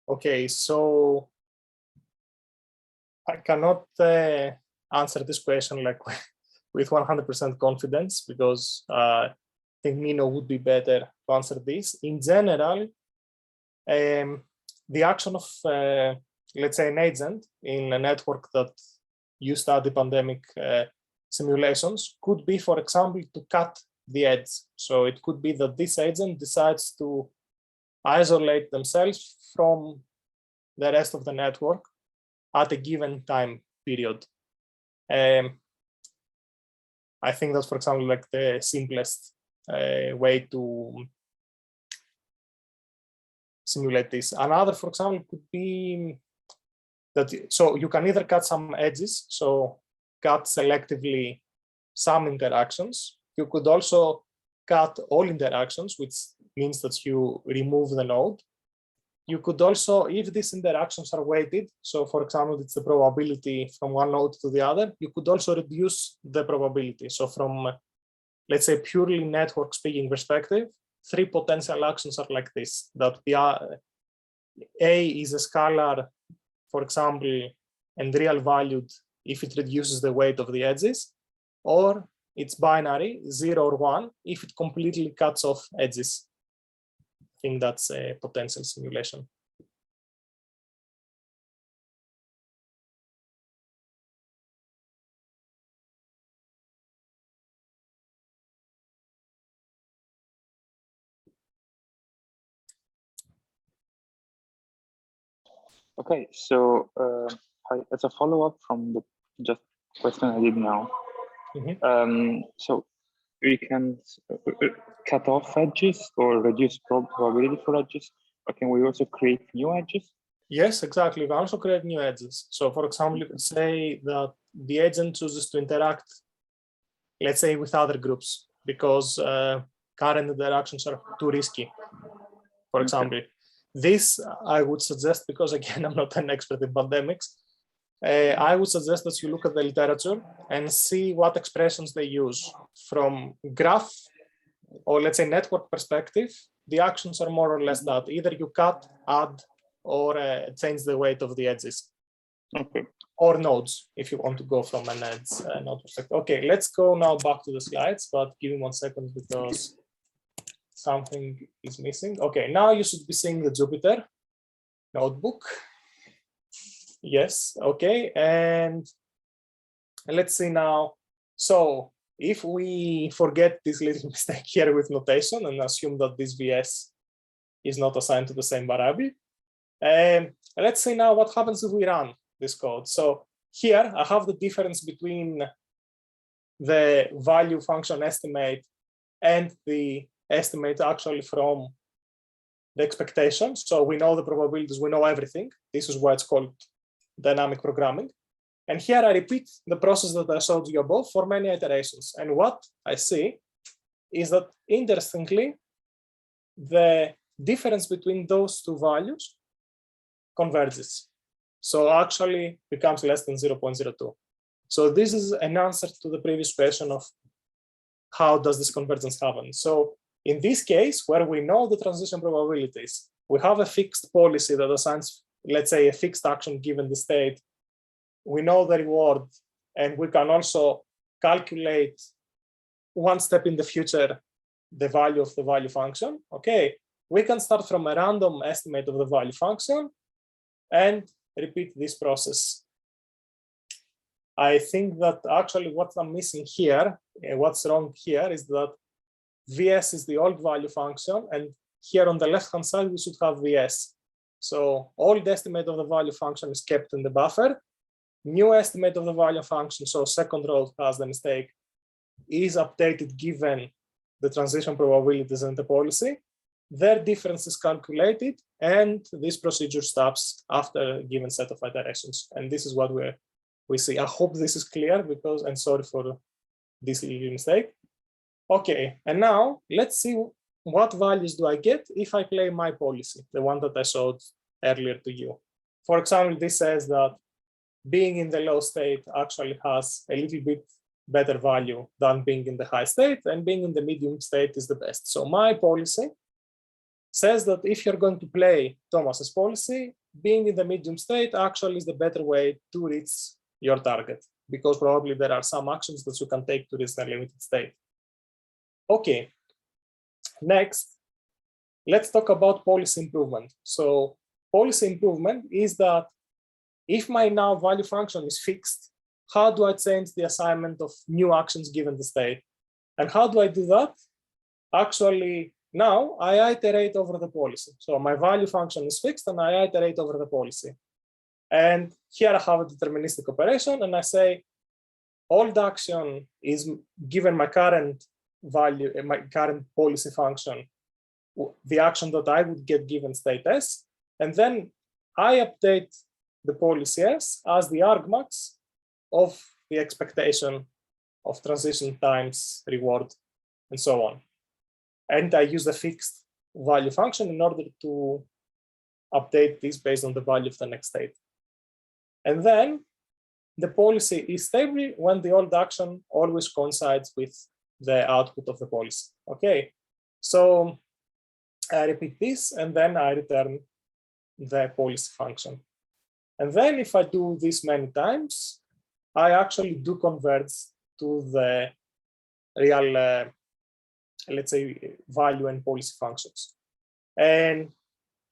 Okay, so I cannot answer this question like with 100% confidence, because I think Nino would be better to answer this. In general, the action of, let's say, an agent in a network that you study pandemic simulations could be, for example, to cut the edge. So it could be that this agent decides to isolate themselves from the rest of the network at a given time period. I think that's, for example, like the simplest way to simulate this. Another, for example, could be that, so you can either cut some edges, so cut selectively some interactions. You could also cut all interactions, which means that you remove the node. You could also, if these interactions are weighted, so for example, it's the probability from one node to the other, you could also reduce the probability. So from, let's say, purely network speaking perspective, 3 potential actions are like this, that the A is a scalar, for example, and real valued if it reduces the weight of the edges, or it's binary, 0 or 1, if it completely cuts off edges. I think that's a potential simulation. Okay, so as a follow-up from the just question I did now, so we can cut off edges or reduce probability for edges, or can we also create new edges? Yes, exactly. We can also create new edges. So for example, you can say that the agent chooses to interact, let's say, with other groups because current interactions are too risky, for example. This I would suggest, because again, I'm not an expert in pandemics, I would suggest that you look at the literature and see what expressions they use. From graph, or let's say network perspective, the actions are more or less that. Either you cut, add, or change the weight of the edges. Okay. Or nodes, if you want to go from an edge node perspective. Okay, let's go now back to the slides, but give me 1 second because something is missing. Okay, now you should be seeing the Jupyter notebook. Yes, okay, and let's see now. So if we forget this little mistake here with notation and assume that this VS is not assigned to the same variable, let's see now what happens if we run this code. So here I have the difference between the value function estimate and the estimate actually from the expectation. So we know the probabilities, we know everything. This is why it's called dynamic programming. And here I repeat the process that I showed you above for many iterations. And what I see is that, interestingly, the difference between those two values converges. So actually becomes less than 0.02. So this is an answer to the previous question of how does this convergence happen. So in this case, where we know the transition probabilities, we have a fixed policy that assigns, let's say, a fixed action given the state. We know the reward, and we can also calculate 1 step in the future the value of the value function. Okay, we can start from a random estimate of the value function and repeat this process. I think that actually what I'm missing here, what's wrong here, is that VS is the old value function, and here on the left-hand side we should have VS. So old estimate of the value function is kept in the buffer. New estimate of the value function, so second row has the mistake, is updated given the transition probabilities and the policy. Their difference is calculated, and this procedure stops after a given set of iterations. And this is what we see. I hope this is clear, because, and sorry for this little mistake. Okay, and now let's see what values do I get if I play my policy, the one that I showed earlier to you. For example, this says that being in the low state actually has a little bit better value than being in the high state, and being in the medium state is the best. So my policy says that if you're going to play Thomas's policy, being in the medium state actually is the better way to reach your target, because probably there are some actions that you can take to reach the limited state. Okay, next, let's talk about policy improvement. So policy improvement is that if my now value function is fixed, how do I change the assignment of new actions given the state? And how do I do that? Actually, now I iterate over the policy. So my value function is fixed and I iterate over the policy. And here I have a deterministic operation and I say, old action is given my current value, my current policy function, the action that I would get given state S. And then I update the policy S as the argmax of the expectation of transition times reward and so on. And I use the fixed value function in order to update this based on the value of the next state. And then the policy is stable when the old action always coincides with the output of the policy. Okay, so I repeat this and then I return the policy function. And then if I do this many times, I actually do converge to the real let's say value and policy functions. And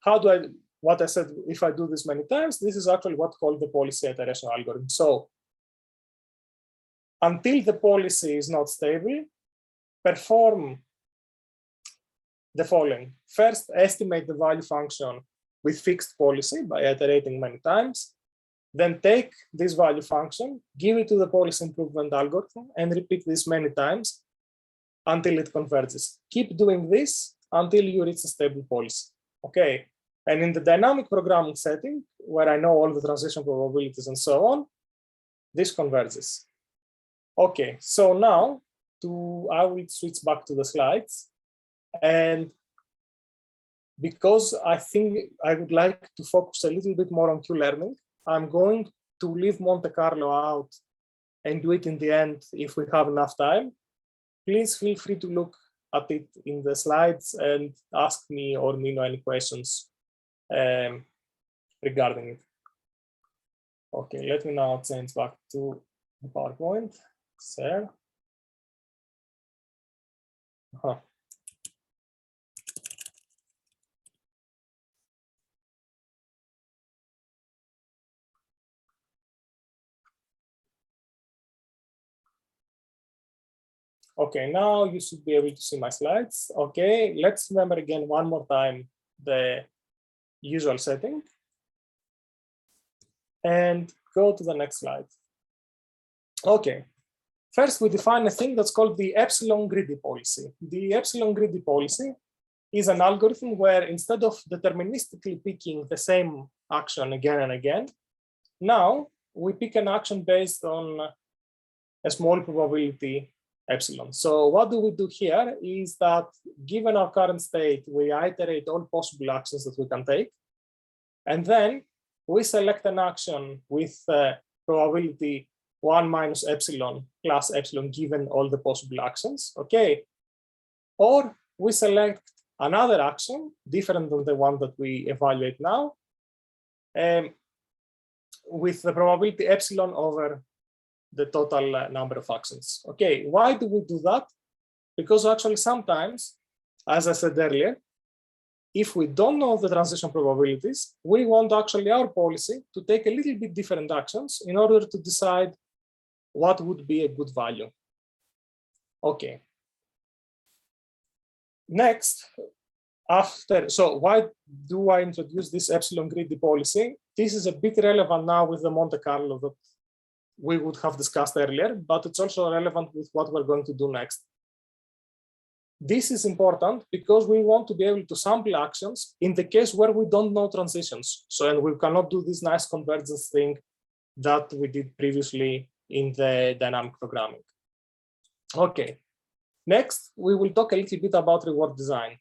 how do I, what I said, if I do this many times, this is actually what's called the policy iteration algorithm. So until the policy is not stable, perform the following. First, estimate the value function with fixed policy by iterating many times. Then take this value function, give it to the policy improvement algorithm, and repeat this many times until it converges. Keep doing this until you reach a stable policy. Okay. And in the dynamic programming setting, where I know all the transition probabilities and so on, this converges. Okay, so now I will switch back to the slides. And because I think I would like to focus a little bit more on Q-learning, I'm going to leave Monte Carlo out and do it in the end if we have enough time. Please feel free to look at it in the slides and ask me or Nino any questions regarding it. Okay, let me now change back to the PowerPoint. Share. Okay, now you should be able to see my slides. Okay, let's remember again one more time the usual setting and go to the next slide. Okay, first we define a thing that's called the epsilon greedy policy. The epsilon greedy policy is an algorithm where instead of deterministically picking the same action again and again, now we pick an action based on a small probability epsilon. So what do we do here is that given our current state, we iterate all possible actions that we can take. And then we select an action with probability 1 minus epsilon plus epsilon given all the possible actions, okay? Or we select another action different than the one that we evaluate now with the probability epsilon over the total number of actions. Okay, why do we do that? Because actually sometimes, as I said earlier, if we don't know the transition probabilities, we want actually our policy to take a little bit different actions in order to decide what would be a good value. Okay. Next, so why do I introduce this epsilon greedy policy? This is a bit relevant now with the Monte Carlo that we would have discussed earlier, but it's also relevant with what we're going to do next. This is important because we want to be able to sample actions in the case where we don't know transitions. So, and we cannot do this nice convergence thing that we did previously in the dynamic programming. Okay, next, we will talk a little bit about reward design.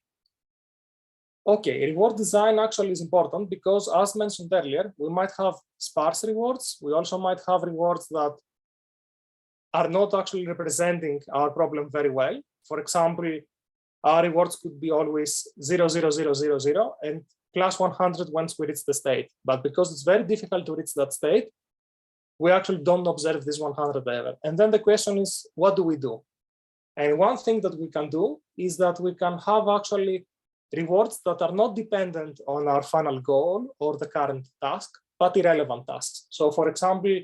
Okay, reward design actually is important because, as mentioned earlier, we might have sparse rewards. We also might have rewards that are not actually representing our problem very well. For example, our rewards could be always 0, 0, 0, 0, 0, and plus 100 once we reach the state. But because it's very difficult to reach that state, we actually don't observe this 100 ever. And then the question is, what do we do? And one thing that we can do is that we can have actually rewards that are not dependent on our final goal or the current task, but irrelevant tasks. So for example,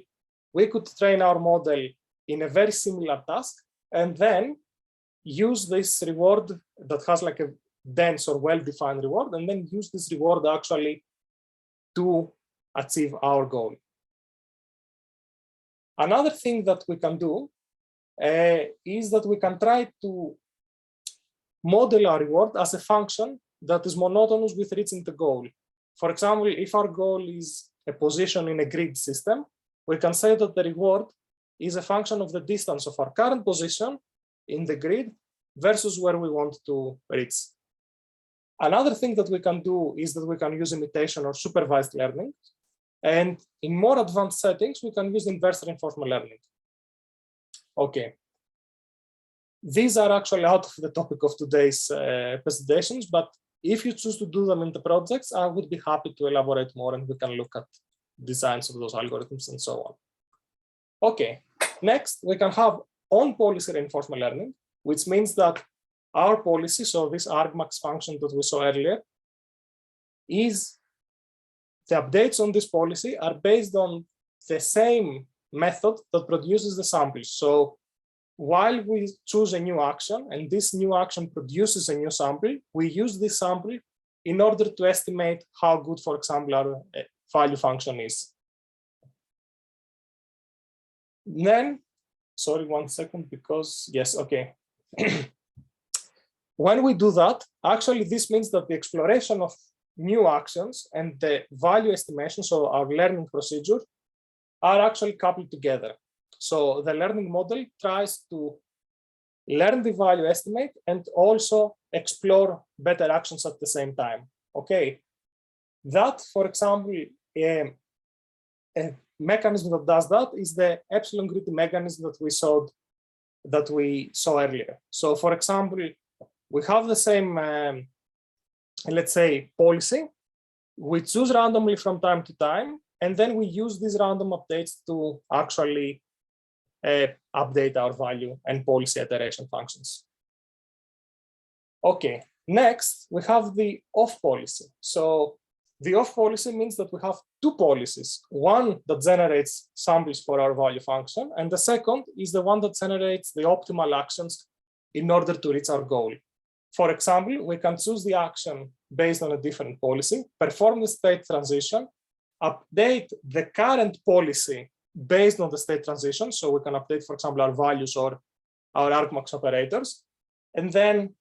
we could train our model in a very similar task and then use this reward that has like a dense or well-defined reward, and then use this reward actually to achieve our goal. Another thing that we can do is that we can try to model our reward as a function that is monotonous with reaching the goal. For example, if our goal is a position in a grid system, we can say that the reward is a function of the distance of our current position in the grid versus where we want to reach. Another thing that we can do is that we can use imitation or supervised learning. And in more advanced settings, we can use inverse reinforcement learning. Okay. These are actually out of the topic of today's presentations, but if you choose to do them in the projects, I would be happy to elaborate more and we can look at designs of those algorithms and so on. Okay, next we can have on-policy reinforcement learning, which means that our policy, so this argmax function that we saw earlier, is the updates on this policy are based on the same method that produces the samples. So while we choose a new action and this new action produces a new sample, we use this sample in order to estimate how good, for example, our value function is. Then, sorry, 1 second, because yes, okay. When we do that, actually, this means that the exploration of new actions and the value estimation, so our learning procedure, are actually coupled together. So the learning model tries to learn the value estimate and also explore better actions at the same time. Okay, that, for example, a mechanism that does that is the epsilon greedy mechanism that we saw earlier. So, for example, we have the same, let's say, policy. We choose randomly from time to time, and then we use these random updates to actually update our value and policy iteration functions. Okay, next we have the off policy. So the off policy means that we have two policies, one that generates samples for our value function, and the second is the one that generates the optimal actions in order to reach our goal. For example, we can choose the action based on a different policy, perform the state transition, update the current policy based on the state transition. So we can update, for example, our values or our argmax operators, and then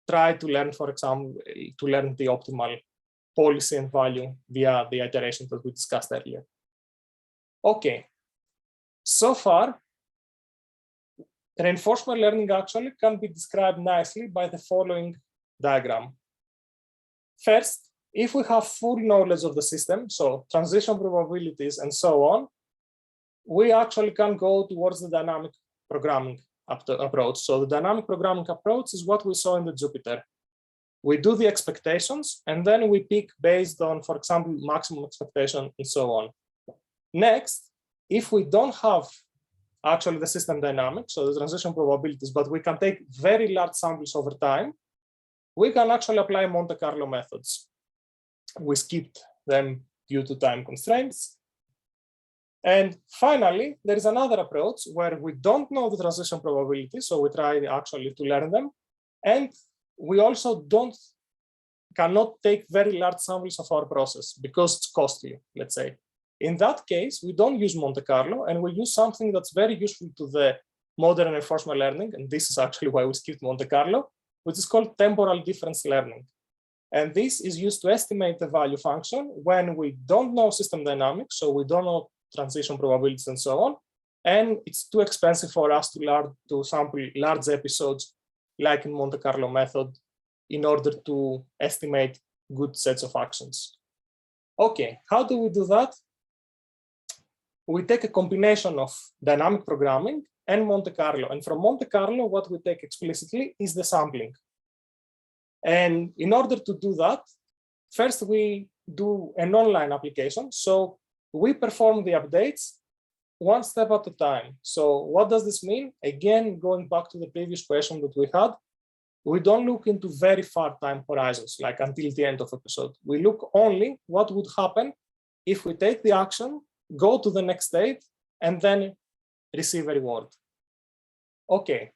try to learn, for example, to learn the optimal policy and value via the iteration that we discussed earlier. Okay, so far, reinforcement learning actually can be described nicely by the following diagram. First, if we have full knowledge of the system, so transition probabilities and so on, we actually can go towards the dynamic programming approach. So the dynamic programming approach is what we saw in the Jupyter. We do the expectations, and then we pick based on, for example, maximum expectation and so on. Next, if we don't have actually the system dynamics, so the transition probabilities, but we can take very large samples over time, we can actually apply Monte Carlo methods. We skipped them due to time constraints. And finally, there is another approach where we don't know the transition probability, so we try actually to learn them. And we also cannot take very large samples of our process because it's costly, let's say. In that case, we don't use Monte Carlo, and we use something that's very useful to the modern reinforcement learning, and this is actually why we skipped Monte Carlo, which is called temporal difference learning. And this is used to estimate the value function when we don't know system dynamics, so we don't know transition probabilities and so on, and it's too expensive for us to sample large episodes like in Monte Carlo method in order to estimate good sets of actions. Okay, how do we do that? We take a combination of dynamic programming and Monte Carlo, and from Monte Carlo what we take explicitly is the sampling. And in order to do that, first we do an online application. So we perform the updates one step at a time. So what does this mean? Again, going back to the previous question that we had, we don't look into very far time horizons, like until the end of episode. We look only what would happen if we take the action, go to the next state, and then receive a reward. Okay,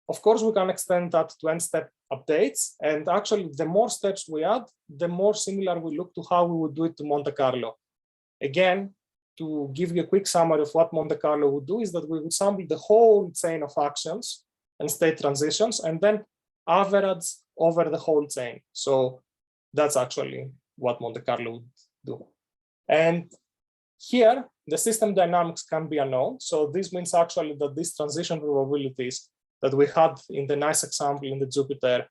of course, we can extend that to n-step updates. And actually, the more steps we add, the more similar we look to how we would do it to Monte Carlo. Again, to give you a quick summary of what Monte Carlo would do is that we would sample the whole chain of actions and state transitions, and then average over the whole chain. So that's actually what Monte Carlo would do. And here, the system dynamics can be unknown. So this means actually that these transition probabilities that we had in the nice example in the Jupyter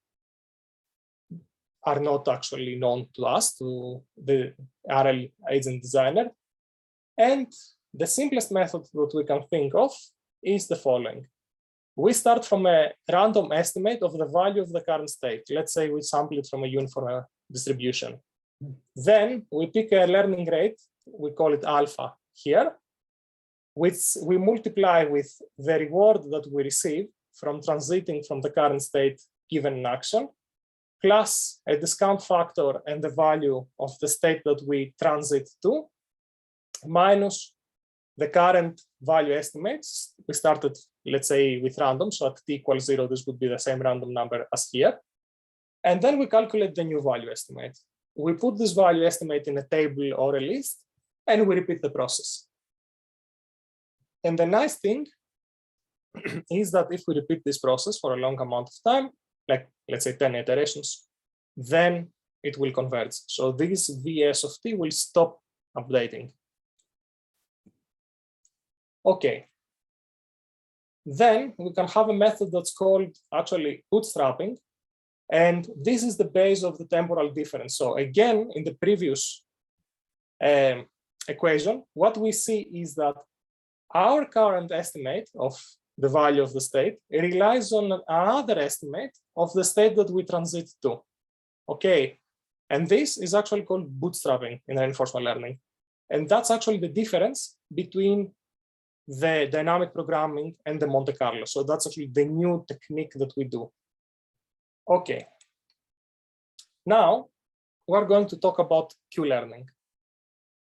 are not actually known to us, to the RL agent designer. And the simplest method that we can think of is the following. We start from a random estimate of the value of the current state. Let's say we sample it from a uniform distribution. Then we pick a learning rate, we call it alpha here, which we multiply with the reward that we receive from transiting from the current state given an action, plus a discount factor and the value of the state that we transit to, minus the current value estimates. We started, let's say, with random, so at t equals 0, this would be the same random number as here. And then we calculate the new value estimate. We put this value estimate in a table or a list, and we repeat the process. And the nice thing is that if we repeat this process for a long amount of time, like let's say 10 iterations, then it will converge. So this VS of t will stop updating. Okay. Then we can have a method that's called actually bootstrapping. And this is the base of the temporal difference. So again, in the previous equation, what we see is that our current estimate of the value of the state relies on another estimate of the state that we transit to. Okay. And this is actually called bootstrapping in reinforcement learning. And that's actually the difference between the dynamic programming and the Monte Carlo. So that's actually the new technique that we do. Okay. Now we're going to talk about Q-learning.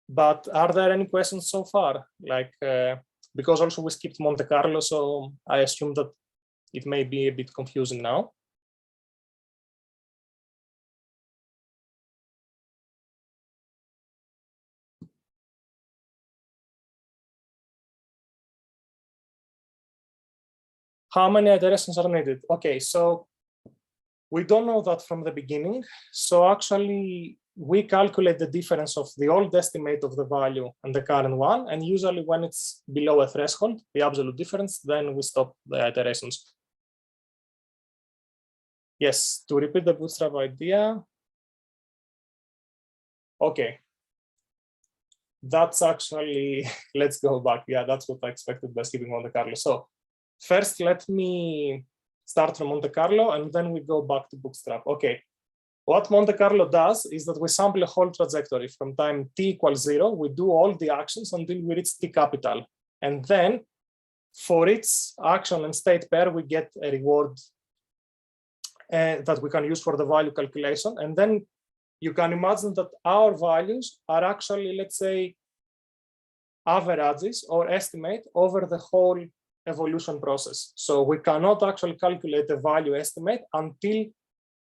But are there any questions so far? Like, because also we skipped Monte Carlo, so I assume that it may be a bit confusing now. How many iterations are needed? Okay, so we don't know that from the beginning. So actually, we calculate the difference of the old estimate of the value and the current one. And usually when it's below a threshold, the absolute difference, then we stop the iterations. Yes, to repeat the bootstrap idea. Okay. That's actually, let's go back. Yeah, that's what I expected by skipping Monte Carlo. So first, let me start from Monte Carlo, and then we go back to bootstrap. Okay. What Monte Carlo does is that we sample a whole trajectory from time t equals 0. We do all the actions until we reach t capital. And then for each action and state pair, we get a reward that we can use for the value calculation. And then you can imagine that our values are actually, let's say, averages or estimate over the whole evolution process. So we cannot actually calculate the value estimate until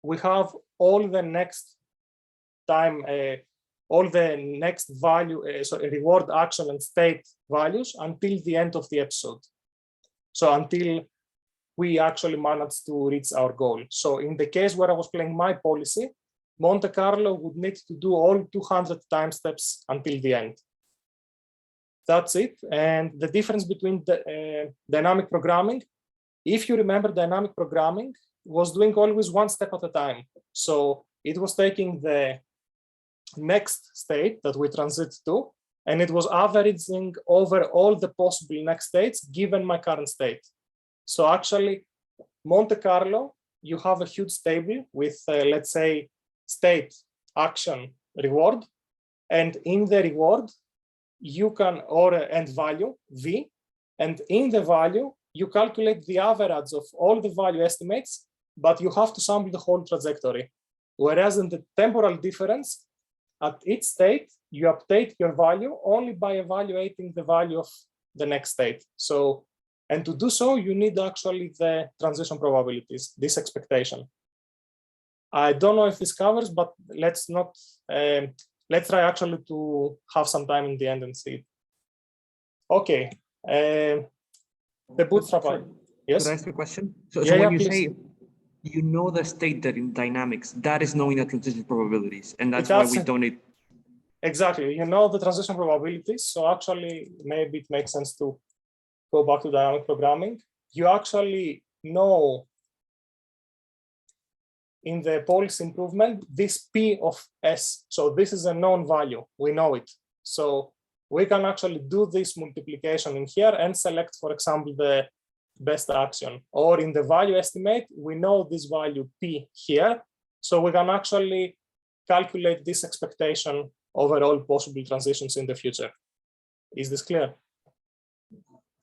we have all the next time, all the next value, so reward, action, and state values until the end of the episode. So until we actually manage to reach our goal. So in the case where I was playing my policy, Monte Carlo would need to do all 200 time steps until the end. That's it. And the difference between the dynamic programming, if you remember, dynamic programming was doing always one step at a time. So it was taking the next state that we transit to, and it was averaging over all the possible next states given my current state. So actually, Monte Carlo you have a huge table with, let's say, state, action, reward. And in the reward, you can, or end value, V. And in the value, you calculate the average of all the value estimates, but you have to sample the whole trajectory. Whereas in the temporal difference, at each state, you update your value only by evaluating the value of the next state. So, and to do so, you need actually the transition probabilities, this expectation. I don't know if this covers, but let's not, let's try actually to have some time in the end and see it. Okay, the bootstrap. Yes? Could I ask a question? So, Yeah, when you please. say you know the state that in dynamics, that is knowing the transition probabilities, and that's why we don't need. Exactly, you know the transition probabilities. So actually, maybe it makes sense to go back to dynamic programming. You actually know in the policy improvement this P of S. So this is a known value. We know it. So we can actually do this multiplication in here and select, for example, the best action. Or in the value estimate, we know this value P here. So we can actually calculate this expectation over all possible transitions in the future. Is this clear?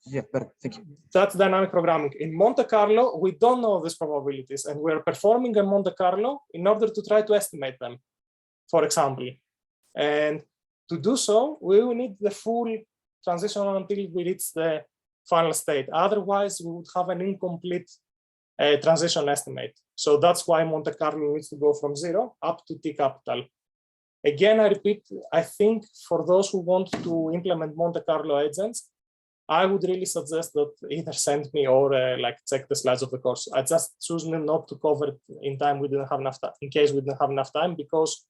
Yeah, better. Thank you. That's dynamic programming. In Monte Carlo, we don't know these probabilities, and we're performing a Monte Carlo in order to try to estimate them, for example. And to do so, we will need the full transition until we reach the final state. Otherwise, we would have an incomplete transition estimate. So that's why Monte Carlo needs to go from 0 up to T capital. Again, I repeat, I think for those who want to implement Monte Carlo agents, I would really suggest that either send me or like check the slides of the course. I just choose not to cover it in time. We didn't have enough time, in case we didn't have enough time, because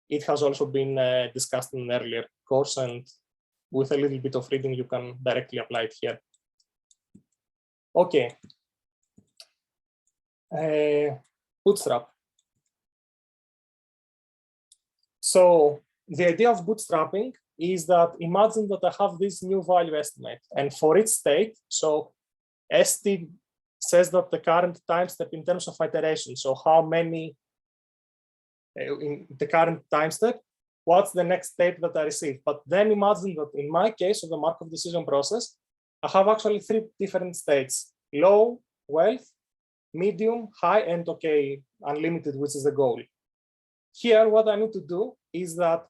it has also been discussed in an earlier course, and with a little bit of reading, you can directly apply it here. Okay. Bootstrap. So the idea of bootstrapping is that imagine that I have this new value estimate, and for each state, so ST says that the current time step in terms of iteration, so how many in the current time step, what's the next state that I receive. But then imagine that in my case of the Markov decision process, I have actually 3 different states: low, wealth, medium, high, and okay, unlimited, which is the goal. Here, what I need to do is that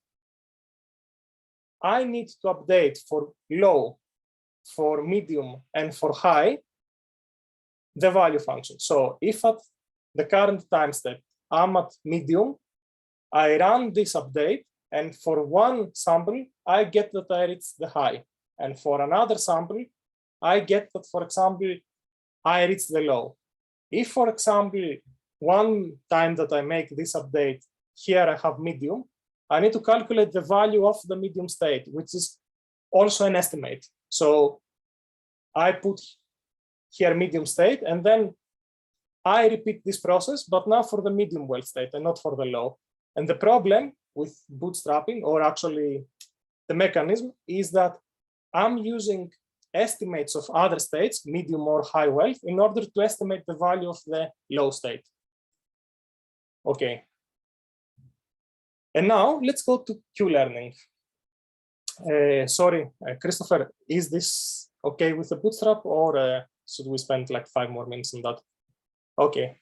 I need to update for low, for medium, and for high the value function. So if at the current time step I'm at medium, I run this update, and for one sample, I get that I reach the high. And for another sample, I get that, for example, I reach the low. If, for example, one time that I make this update, here I have medium, I need to calculate the value of the medium state, which is also an estimate. So I put here medium state, and then I repeat this process, but now for the medium wealth state and not for the low. And the problem with bootstrapping, or actually the mechanism, is that I'm using estimates of other states, medium or high wealth, in order to estimate the value of the low state. Okay. And now let's go to Q-learning. Sorry, Christopher, is this okay with the bootstrap, or should we spend like 5 more minutes on that? Okay.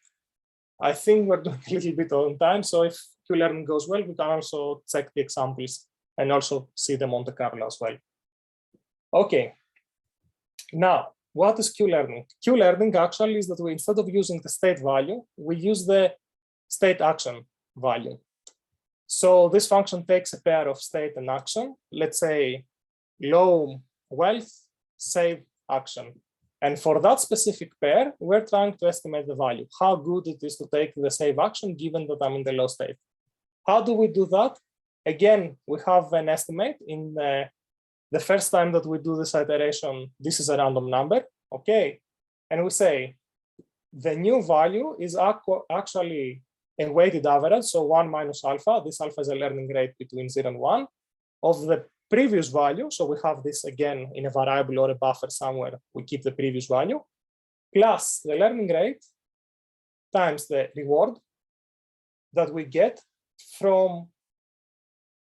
I think we're doing a little bit on time, so if Q-learning goes well, we can also check the examples and also see the Monte Carlo as well. Okay. Now, what is Q-learning? Q-learning actually is that we, instead of using the state value, we use the state action value. So this function takes a pair of state and action, let's say low wealth, save action. And for that specific pair, we're trying to estimate the value, how good it is to take the save action given that I'm in the low state. How do we do that? Again, we have an estimate. In the first time that we do this iteration, this is a random number, okay? And we say the new value is actually a weighted average, so 1 minus alpha. This alpha is a learning rate between 0 and 1 of the previous value. So we have this again in a variable or a buffer somewhere. We keep the previous value plus the learning rate times the reward that we get from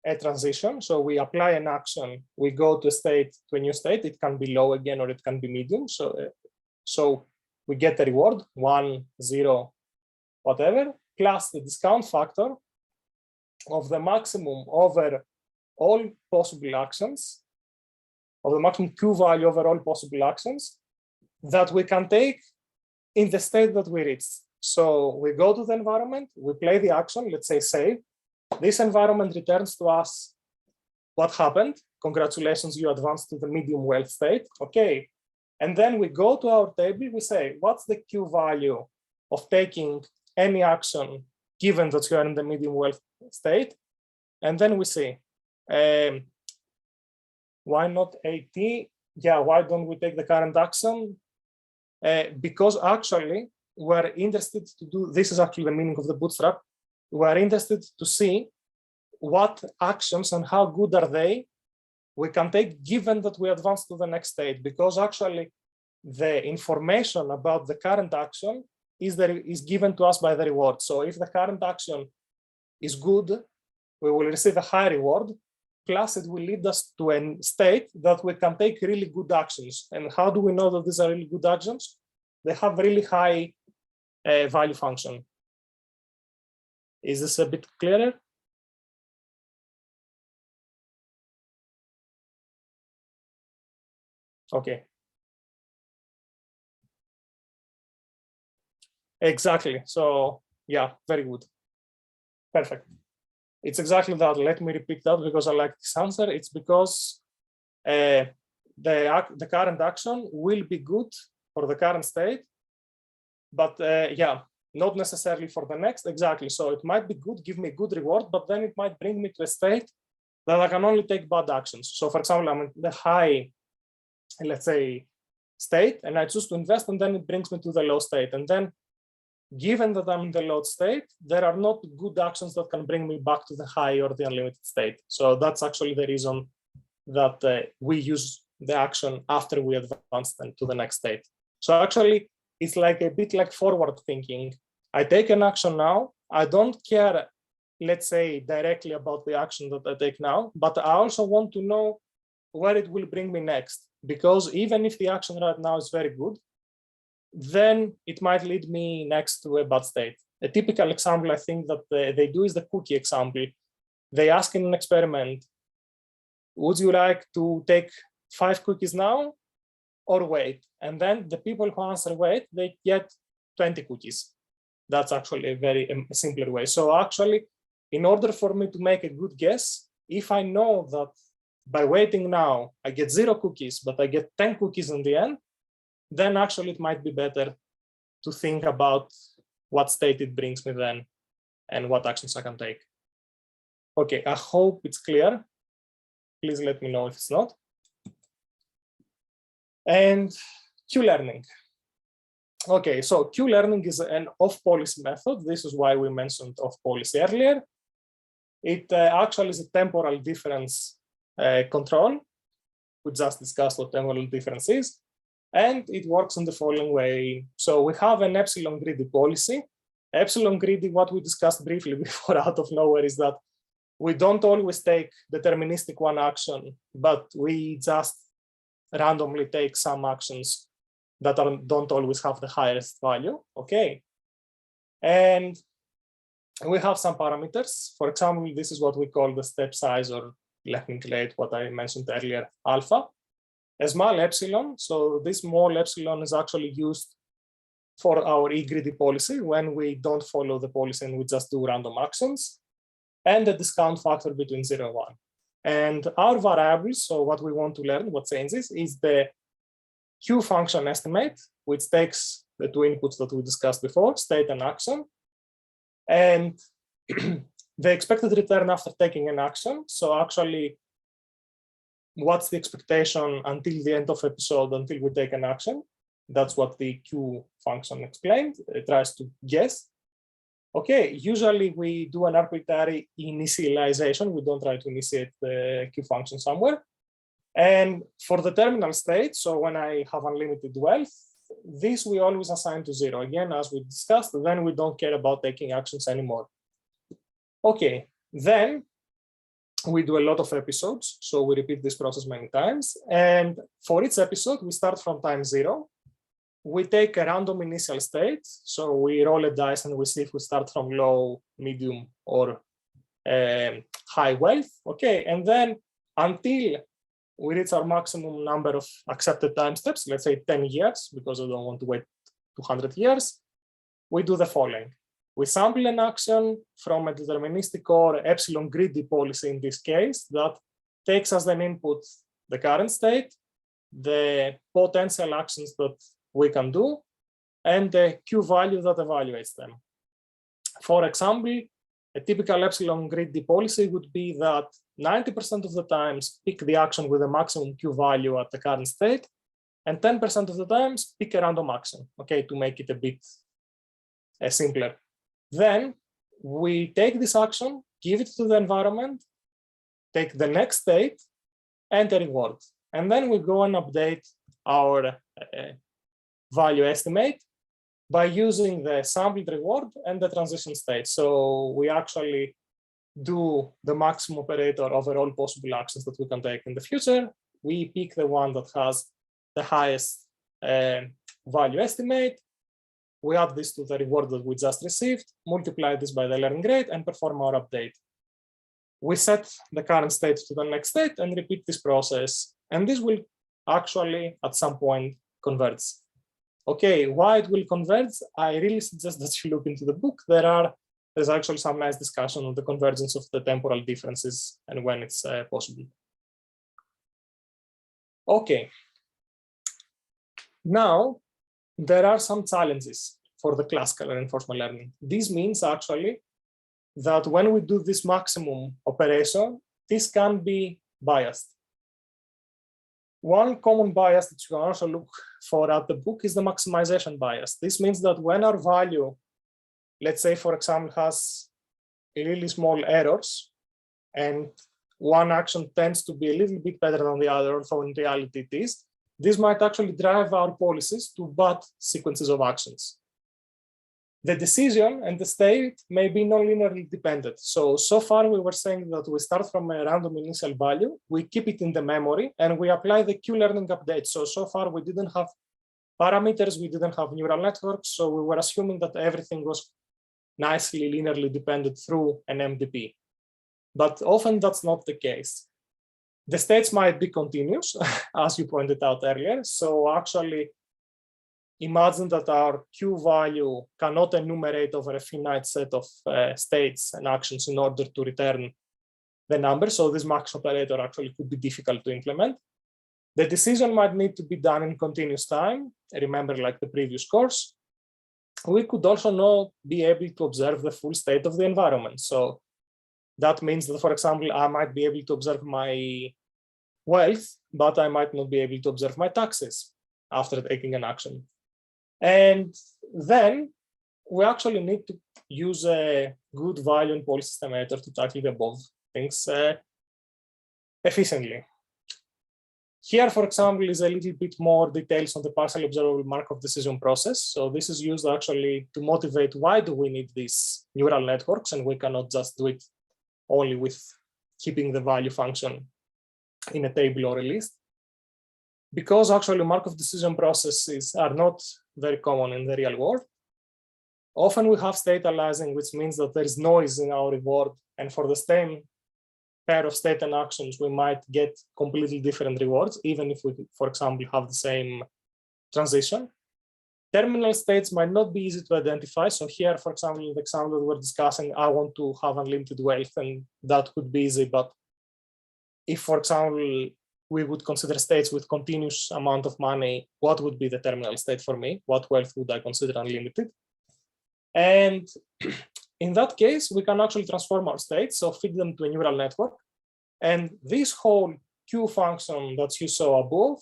a transition. So we apply an action, we go to a new state. It can be low again, or it can be medium. So we get the reward 1, 0, whatever, plus the discount factor of the maximum over all possible actions, of the maximum Q value over all possible actions that we can take in the state that we reached. So we go to the environment, we play the action, let's say save. This environment returns to us what happened. Congratulations, you advanced to the medium wealth state. Okay. And then we go to our table, we say, what's the Q value of taking any action given that you are in the medium wealth state? And then we see, why not 80? Yeah, why don't we take the current action? Because actually we're interested to do, this is actually the meaning of the bootstrap. We're interested to see what actions and how good are they we can take given that we advance to the next state, because actually the information about the current action is given to us by the reward. So if the current action is good, we will receive a high reward, plus it will lead us to a state that we can take really good actions. And how do we know that these are really good actions? They have really high value function. Is this a bit clearer? Okay. Exactly. So yeah, very good. Perfect. It's exactly that. Let me repeat that because I like this answer. It's because the current action will be good for the current state, but yeah, not necessarily for the next. Exactly. So it might be good, give me a good reward, but then it might bring me to a state that I can only take bad actions. So for example, I'm in the high, let's say, state, and I choose to invest, and then it brings me to the low state. And then given that I'm in the low state, there are not good actions that can bring me back to the high or the unlimited state. So that's actually the reason that we use the action after we advance them to the next state. So actually, it's like a bit like forward thinking. I take an action now. I don't care, let's say, directly about the action that I take now, but I also want to know where it will bring me next. Because even if the action right now is very good, then it might lead me next to a bad state. A typical example I think that they do is the cookie example. They ask in an experiment, would you like to take 5 cookies now or wait? And then the people who answer wait, they get 20 cookies. That's actually a very simpler way. So actually, in order for me to make a good guess, if I know that by waiting now, I get 0 cookies, but I get 10 cookies in the end, then actually it might be better to think about what state it brings me then and what actions I can take. Okay, I hope it's clear. Please let me know if it's not. And Q-learning. Okay, so Q-learning is an off-policy method. This is why we mentioned off-policy earlier. It actually is a temporal difference control. We just discussed what temporal difference is. And it works in the following way. So we have an epsilon greedy policy. Epsilon greedy, what we discussed briefly before out of nowhere, is that we don't always take deterministic one action, but we just randomly take some actions that don't always have the highest value. Okay. And we have some parameters. For example, this is what we call the step size, or let me calculate what I mentioned earlier, alpha. A small epsilon, so this small epsilon is actually used for our e-greedy policy when we don't follow the policy and we just do random actions, and the discount factor between 0 and 1. And our variables, so what we want to learn, what changes, is the Q function estimate, which takes the 2 inputs that we discussed before, state and action, and the expected return after taking an action. So actually, what's the expectation until the end of episode, until we take an action? That's what the Q function explained. It tries to guess. Okay, usually we do an arbitrary initialization. We don't try to initiate the Q function somewhere. And for the terminal state, so when I have unlimited wealth, this we always assign to 0. Again, as we discussed, then we don't care about taking actions anymore. Okay, then we do a lot of episodes. So we repeat this process many times. And for each episode, we start from time 0. We take a random initial state. So we roll a dice and we see if we start from low, medium, or high wealth. Okay, and then until we reach our maximum number of accepted time steps, let's say 10 years, because we don't want to wait 200 years, we do the following. We sample an action from a deterministic or epsilon greedy policy in this case that takes as an input the current state, the potential actions that we can do, and the Q value that evaluates them. For example, a typical epsilon greedy policy would be that 90% of the times pick the action with the maximum Q value at the current state, and 10% of the times pick a random action, okay, to make it a bit simpler. Then we take this action, give it to the environment, take the next state, and a reward. And then we go and update our value estimate by using the sampled reward and the transition state. So we actually do the maximum operator over all possible actions that we can take in the future. We pick the one that has the highest value estimate. We add this to the reward that we just received, multiply this by the learning rate, and perform our update. We set the current state to the next state and repeat this process. And this will actually, at some point, converge. Okay, why it will converge? I really suggest that you look into the book. There's actually some nice discussion on the convergence of the temporal differences and when it's possible. Okay. Now, there are some challenges for the classical reinforcement learning. This means actually that when we do this maximum operation, this can be biased. One common bias that you can also look for at the book is the maximization bias. This means that when our value, let's say, for example, has really small errors, and one action tends to be a little bit better than the other, although in reality it is, this might actually drive our policies to bad sequences of actions. The decision and the state may be non-linearly dependent. So far we were saying that we start from a random initial value, we keep it in the memory, and we apply the Q-learning update. So far we didn't have parameters, we didn't have neural networks, so we were assuming that everything was nicely linearly dependent through an MDP. But often that's not the case. The states might be continuous, as you pointed out earlier. So actually, imagine that our Q value cannot enumerate over a finite set of states and actions in order to return the number. So this max operator actually could be difficult to implement. The decision might need to be done in continuous time. Remember, like the previous course. We could also not be able to observe the full state of the environment. So that means that, for example, I might be able to observe my wealth, but I might not be able to observe my taxes after taking an action. And then we actually need to use a good value and policy estimator to tackle the above things efficiently. Here, for example, is a little bit more details on the partially observable Markov decision process. So this is used actually to motivate why do we need these neural networks, and we cannot just do it only with keeping the value function in a table or a list. Because actually Markov decision processes are not very common in the real world. Often we have state aliasing, which means that there is noise in our reward, and for the same pair of state and actions, we might get completely different rewards, even if we, for example, have the same transition. Terminal states might not be easy to identify. So here, for example, in the example that we're discussing, I want to have unlimited wealth, and that could be easy. But if, for example, we would consider states with continuous amount of money, what would be the terminal state for me? What wealth would I consider unlimited? And in that case, we can actually transform our states, so feed them to a neural network. And this whole Q function that you saw above,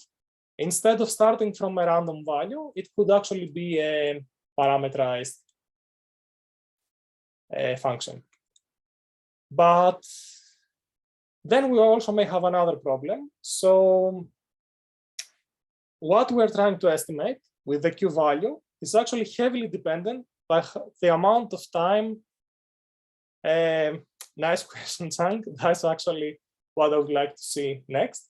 instead of starting from a random value, it could actually be a parameterized function. But then we also may have another problem. So what we're trying to estimate, with the Q value is actually heavily dependent by the amount of time. Nice question, Chang. That's actually what I would like to see next.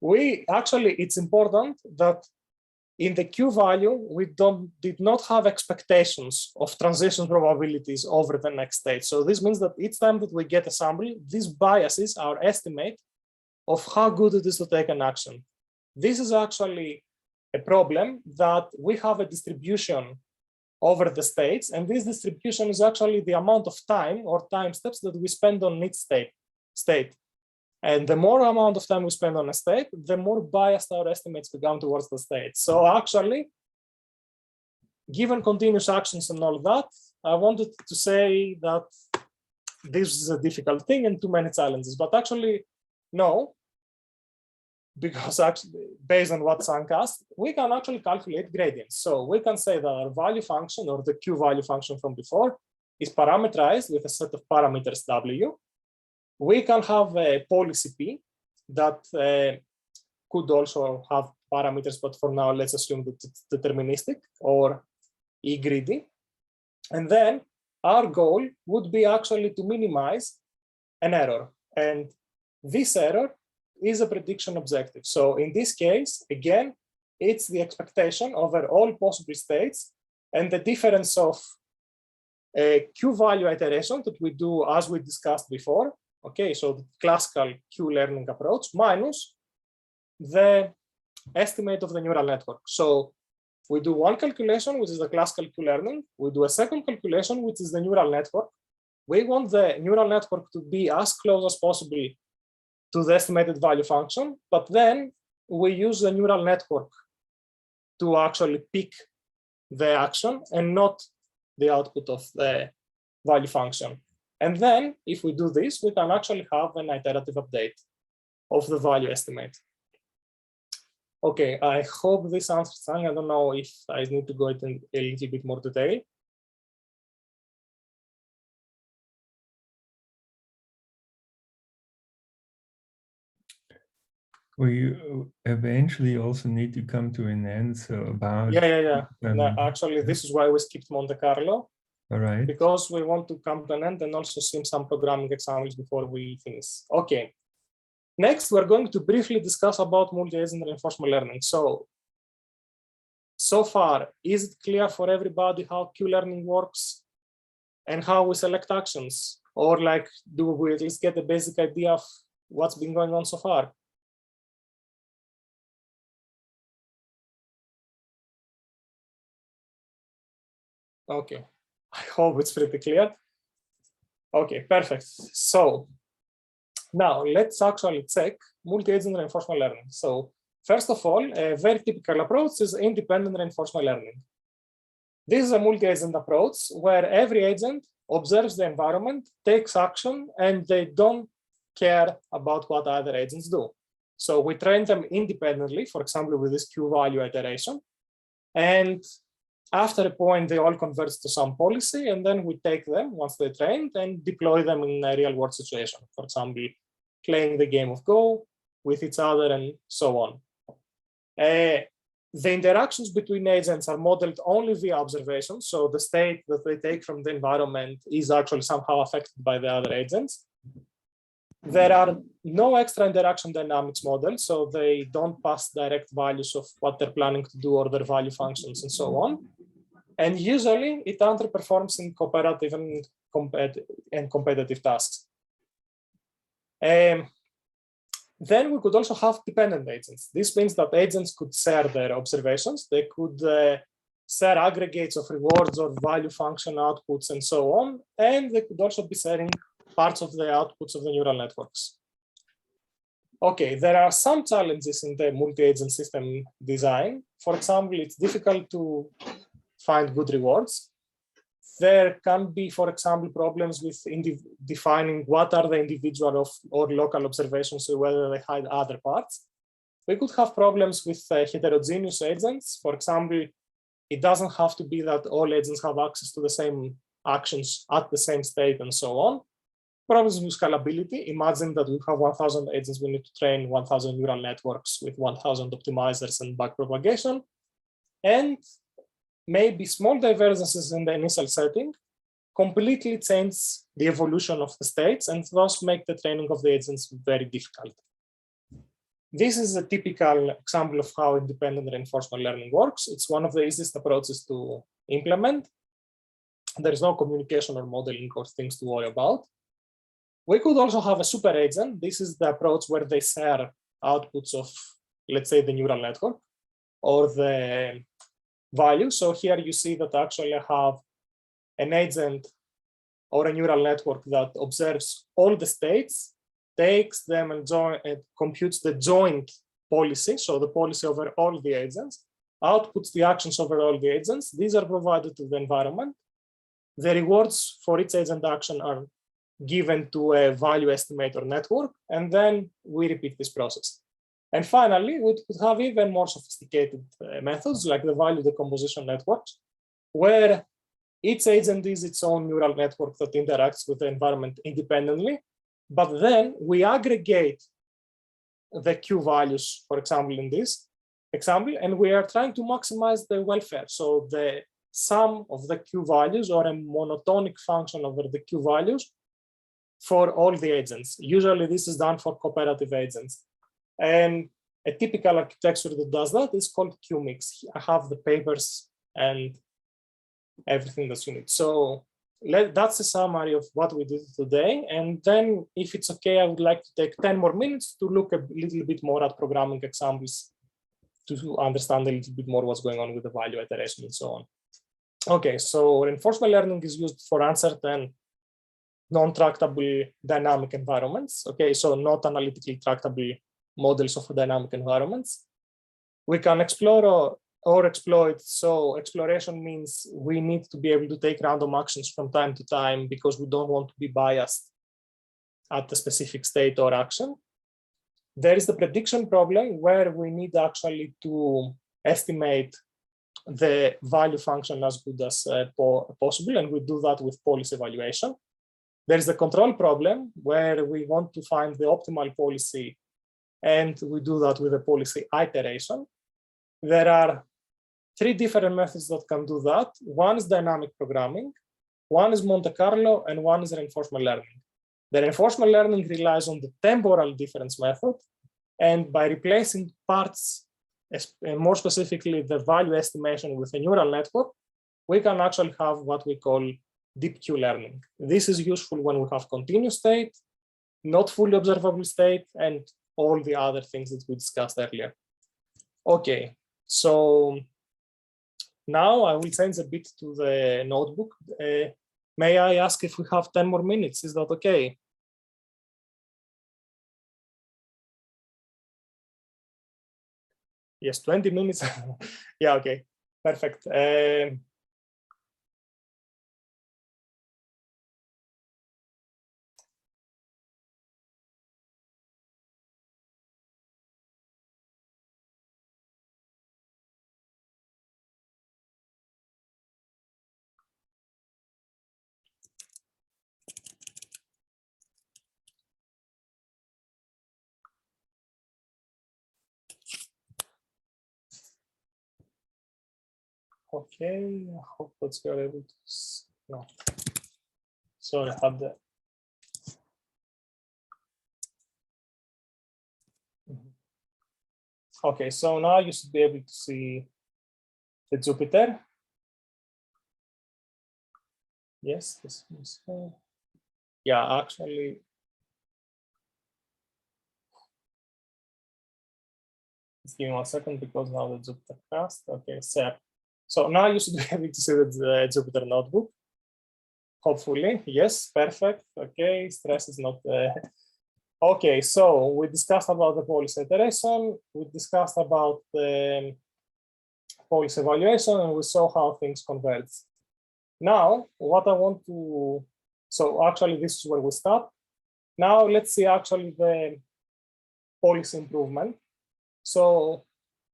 It's important that in the Q value, we did not have expectations of transition probabilities over the next stage. So this means that each time that we get a sample, these biases are estimate of how good it is to take an action. This is actually a problem that we have a distribution over the states, and this distribution is actually the amount of time or time steps that we spend on each state. And the more amount of time we spend on a state, the more biased our estimates become towards the state. So actually, given continuous actions and all that, I wanted to say that this is a difficult thing and too many challenges, but actually, no, because actually, based on what Sang asked, we can actually calculate gradients. So we can say that our value function or the Q value function from before is parameterized with a set of parameters W. We can have a policy P that could also have parameters, but for now, let's assume that it's deterministic or E greedy. And then our goal would be actually to minimize an error. And this error is a prediction objective. So in this case, again, it's the expectation over all possible states and the difference of a Q value iteration that we do as we discussed before. Okay, so the classical Q learning approach minus the estimate of the neural network. So we do one calculation, which is the classical Q learning. We do a second calculation, which is the neural network. We want the neural network to be as close as possible to the estimated value function, but then we use the neural network to actually pick the action and not the output of the value function. And then if we do this, we can actually have an iterative update of the value estimate. Okay, I hope this answers something. I don't know if I need to go into a little bit more detail. We eventually also need to come to an answer about. Yeah. No, actually, this is why we skipped Monte Carlo. All right. Because we want to come to an end and also see some programming examples before we finish. Okay. Next, we're going to briefly discuss about multi-agent reinforcement learning. So far, is it clear for everybody how Q learning works and how we select actions? Or like, do we at least get a basic idea of what's been going on so far? Okay. I hope it's pretty clear. Okay, perfect. So now let's actually check multi-agent reinforcement learning. So first of all, a very typical approach is independent reinforcement learning. This is a multi-agent approach where every agent observes the environment, takes action, and they don't care about what other agents do. So we train them independently, for example, with this Q value iteration. And after a point, they all converge to some policy, and then we take them once they're trained and deploy them in a real world situation. For example, playing the game of Go with each other and so on. The interactions between agents are modeled only via observation. So the state that they take from the environment is actually somehow affected by the other agents. There are no extra interaction dynamics models, so they don't pass direct values of what they're planning to do or their value functions and so on. And usually it underperforms in cooperative and competitive tasks. Then we could also have dependent agents. This means that agents could share their observations. They could share aggregates of rewards or value function outputs and so on. And they could also be sharing parts of the outputs of the neural networks. Okay, there are some challenges in the multi-agent system design. For example, it's difficult to find good rewards. There can be, for example, problems with defining what are the individual or local observations, or whether they hide other parts. We could have problems with heterogeneous agents. For example, it doesn't have to be that all agents have access to the same actions at the same state and so on. Problems with scalability. Imagine that we have 1,000 agents, we need to train 1,000 neural networks with 1,000 optimizers and backpropagation. and maybe small divergences in the initial setting completely change the evolution of the states and thus make the training of the agents very difficult. This is a typical example of how independent reinforcement learning works. It's one of the easiest approaches to implement. There is no communication or modeling or things to worry about. We could also have a super agent. This is the approach where they share outputs of, let's say, the neural network or the value. So here you see that actually I have an agent or a neural network that observes all the states, takes them and computes the joint policy, so the policy over all the agents, outputs the actions over all the agents. These are provided to the environment. The rewards for each agent action are given to a value estimator network, and then we repeat this process. And finally, we could have even more sophisticated methods like the value decomposition networks, where each agent is its own neural network that interacts with the environment independently, but then we aggregate the Q values, for example, in this example, and we are trying to maximize the welfare. So the sum of the Q values or a monotonic function over the Q values for all the agents. Usually this is done for cooperative agents. And a typical architecture that does that is called QMix. I have the papers and everything that's you need. So that's a summary of what we did today. And then if it's okay, I would like to take 10 more minutes to look a little bit more at programming examples to understand a little bit more what's going on with the value iteration and so on. Okay, so reinforcement learning is used for uncertain, non-tractable dynamic environments. Okay, so not analytically tractable models of dynamic environments. We can explore or exploit. So exploration means we need to be able to take random actions from time to time because we don't want to be biased at a specific state or action. There is the prediction problem where we need actually to estimate the value function as good as possible, and we do that with policy evaluation. There is the control problem where we want to find the optimal policy, and we do that with a policy iteration. There are 3 different methods that can do that. One is dynamic programming, one is Monte Carlo, and one is reinforcement learning. The reinforcement learning relies on the temporal difference method, and by replacing parts, more specifically the value estimation with a neural network, we can actually have what we call deep Q learning. This is useful when we have continuous state, not fully observable state, and all the other things that we discussed earlier. Okay, so now I will change a bit to the notebook. May I ask if we have 10 more minutes? Is that okay? Yes, 20 minutes. Yeah, okay, perfect. Okay, I hope that you're able to see. No, sorry, I had the. Okay, so now you should be able to see the Jupyter. Yes, this is. Yeah, actually. Just give me 1 second because now the Jupyter cast. Okay, so now you should be able to see the Jupyter notebook. Hopefully, yes, perfect. Okay, stress is not. Okay, so we discussed about the policy iteration. We discussed about the policy evaluation, and we saw how things converge. Now, what I want to. So actually, this is where we start. Now, let's see actually the policy improvement. So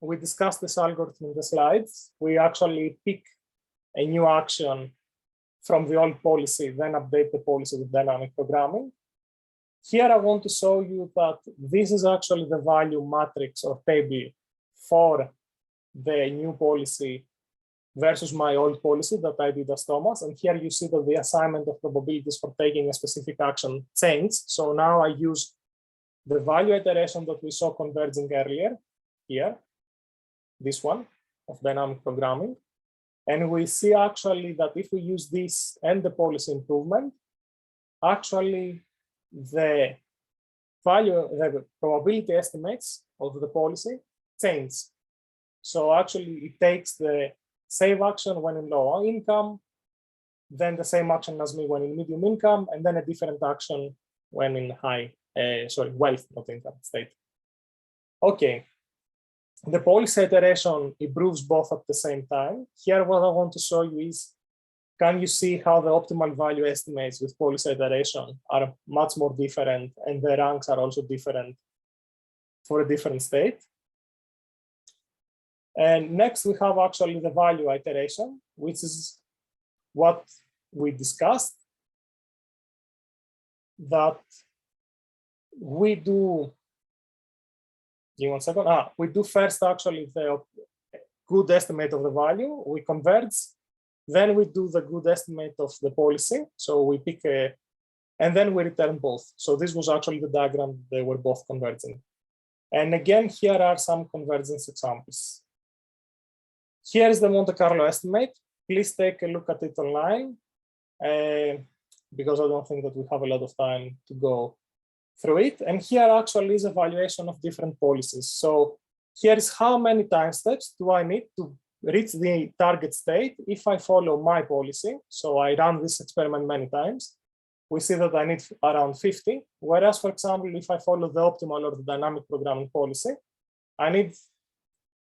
we discussed this algorithm in the slides. We actually pick a new action from the old policy, then update the policy with dynamic programming. Here I want to show you that this is actually the value matrix or table for the new policy versus my old policy that I did as Thomas. And here you see that the assignment of probabilities for taking a specific action changed. So now I use the value iteration that we saw converging earlier here, this one of dynamic programming. And we see actually that if we use this and the policy improvement, actually the value, the probability estimates of the policy change. So actually it takes the same action when in low income, then the same action as me when in medium income, and then a different action when in high, wealth, not income state. Okay, the policy iteration improves both at the same time. Here, what I want to show you is, can you see how the optimal value estimates with policy iteration are much more different, and the ranks are also different for a different state? And next, we have actually the value iteration, which is what we discussed, that we do, give me 1 second. We do first actually the good estimate of the value, we converge, then we do the good estimate of the policy. So we pick a, and then we return both. So this was actually the diagram, they were both converging. And again, here are some convergence examples. Here is the Monte Carlo estimate. Please take a look at it online, because I don't think that we have a lot of time to go through it. And here actually is a valuation of different policies. So here is how many time steps do I need to reach the target state if I follow my policy. So I run this experiment many times. We see that I need around 50. Whereas, for example, if I follow the optimal or the dynamic programming policy,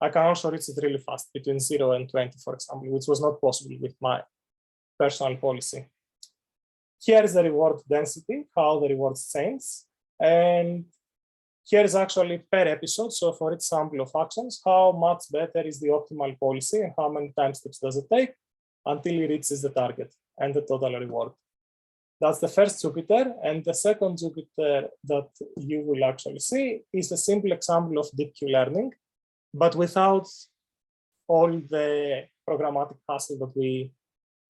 I can also reach it really fast, between 0 and 20, for example, which was not possible with my personal policy. Here is the reward density, how the rewards change. And here is actually per episode. So for each sample of actions, how much better is the optimal policy and how many time steps does it take until it reaches the target and the total reward. That's the first Jupyter. And the second Jupyter that you will actually see is a simple example of deep Q learning, but without all the programmatic hassle that we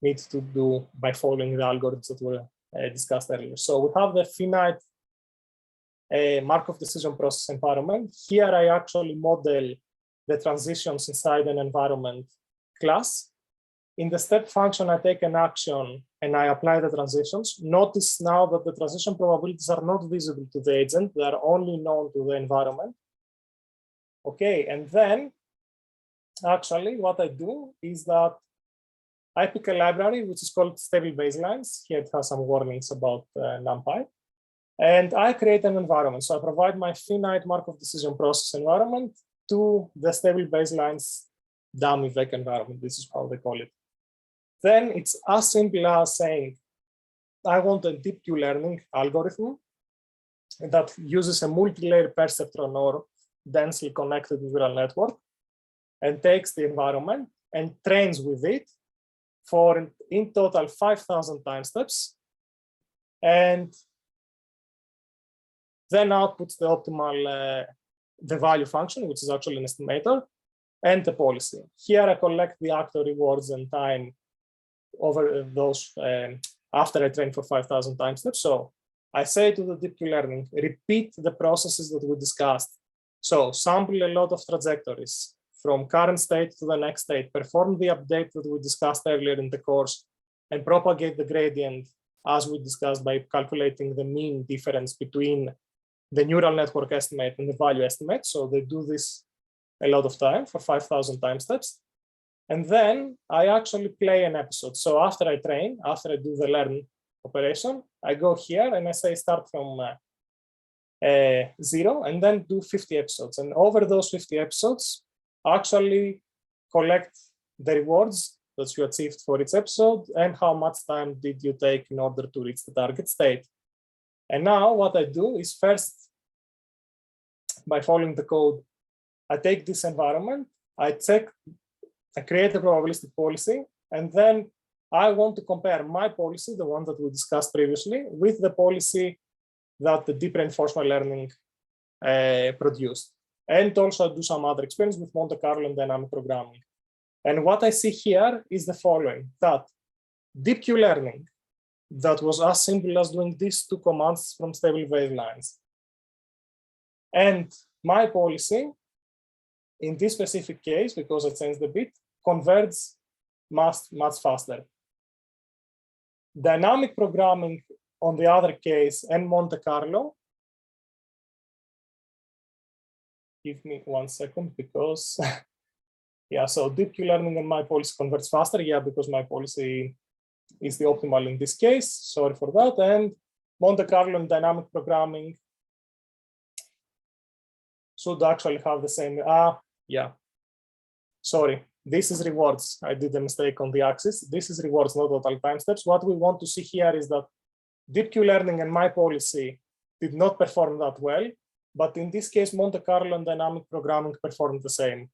need to do by following the algorithms that were discussed earlier. So we have the finite Markov decision process environment. Here I actually model the transitions inside an environment class. In the step function, I take an action and I apply the transitions. Notice now that the transition probabilities are not visible to the agent. They are only known to the environment. Okay, and then actually what I do is that I pick a library which is called stable baselines. Here it has some warnings about NumPy. And I create an environment. So I provide my finite Markov decision process environment to the stable baselines dummy VEC environment. This is how they call it. Then it's as simple as saying, I want a deep Q learning algorithm that uses a multi-layer perceptron or densely connected neural network and takes the environment and trains with it for in total 5,000 time steps, and then outputs the optimal, the value function, which is actually an estimator, and the policy. Here I collect the actor rewards and time over those after I train for 5,000 time steps. So I say to the deep Q learning, repeat the processes that we discussed. So sample a lot of trajectories from current state to the next state, perform the update that we discussed earlier in the course, and propagate the gradient as we discussed by calculating the mean difference between the neural network estimate and the value estimate. So they do this a lot of time for 5,000 time steps. And then I actually play an episode. So after I train, after I do the learn operation, I go here and I say start from 0 and then do 50 episodes. And over those 50 episodes, actually collect the rewards that you achieved for each episode and how much time did you take in order to reach the target state. And now what I do is first, by following the code, I take this environment, I create a probabilistic policy, and then I want to compare my policy, the one that we discussed previously, with the policy that the deep reinforcement learning produced. And also do some other experience with Monte Carlo and dynamic programming. And what I see here is the following, that deep Q learning that was as simple as doing these two commands from stable wavelines. And my policy, in this specific case, because I changed a bit, converges much faster. Dynamic programming, on the other case, and Monte Carlo. Give me 1 second, because yeah, so deep Q learning and my policy converts faster. Yeah, because my policy is the optimal in this case. Sorry for that. And Monte Carlo and dynamic programming should actually have the same. Yeah, sorry. This is rewards. I did a mistake on the axis. This is rewards, not total time steps. What we want to see here is that deep Q learning and my policy did not perform that well. But in this case, Monte Carlo and dynamic programming performed the same.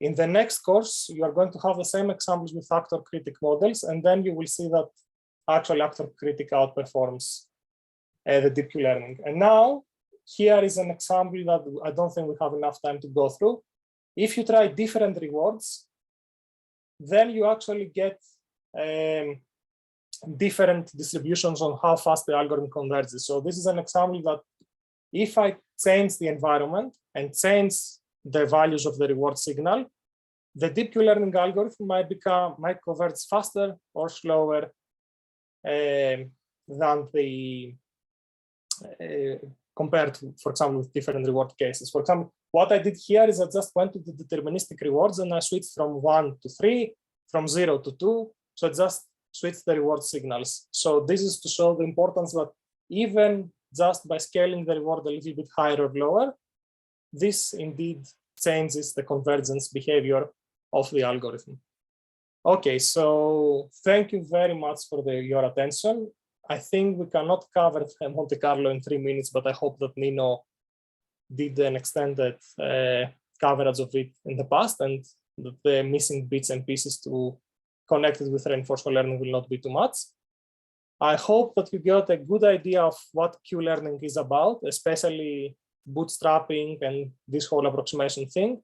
In the next course, you are going to have the same examples with actor critic models, and then you will see that actually actor critic outperforms the deep Q learning. And now, here is an example that I don't think we have enough time to go through. If you try different rewards, then you actually get different distributions on how fast the algorithm converges. So this is an example that if I change the environment and change the values of the reward signal, the deep Q learning algorithm might converge faster or slower than the compared to, for example, with different reward cases. For example, what I did here is I just went to the deterministic rewards and I switched from 1 to 3, from 0 to 2. So I just switched the reward signals. So this is to show the importance that even just by scaling the reward a little bit higher or lower, this indeed changes the convergence behavior of the algorithm. Okay, so thank you very much for your attention. I think we cannot cover Monte Carlo in 3 minutes, but I hope that Nino did an extended coverage of it in the past, and that the missing bits and pieces to connect it with reinforcement learning will not be too much. I hope that you got a good idea of what Q learning is about, especially bootstrapping and this whole approximation thing.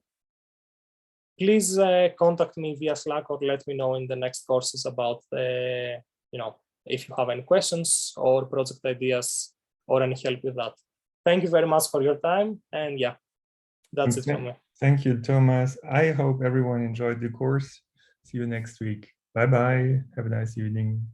Please contact me via Slack or let me know in the next courses about if you have any questions or project ideas or any help with that. Thank you very much for your time. And yeah, that's it from me. Thank you, Thomas. I hope everyone enjoyed the course. See you next week. Bye-bye. Have a nice evening.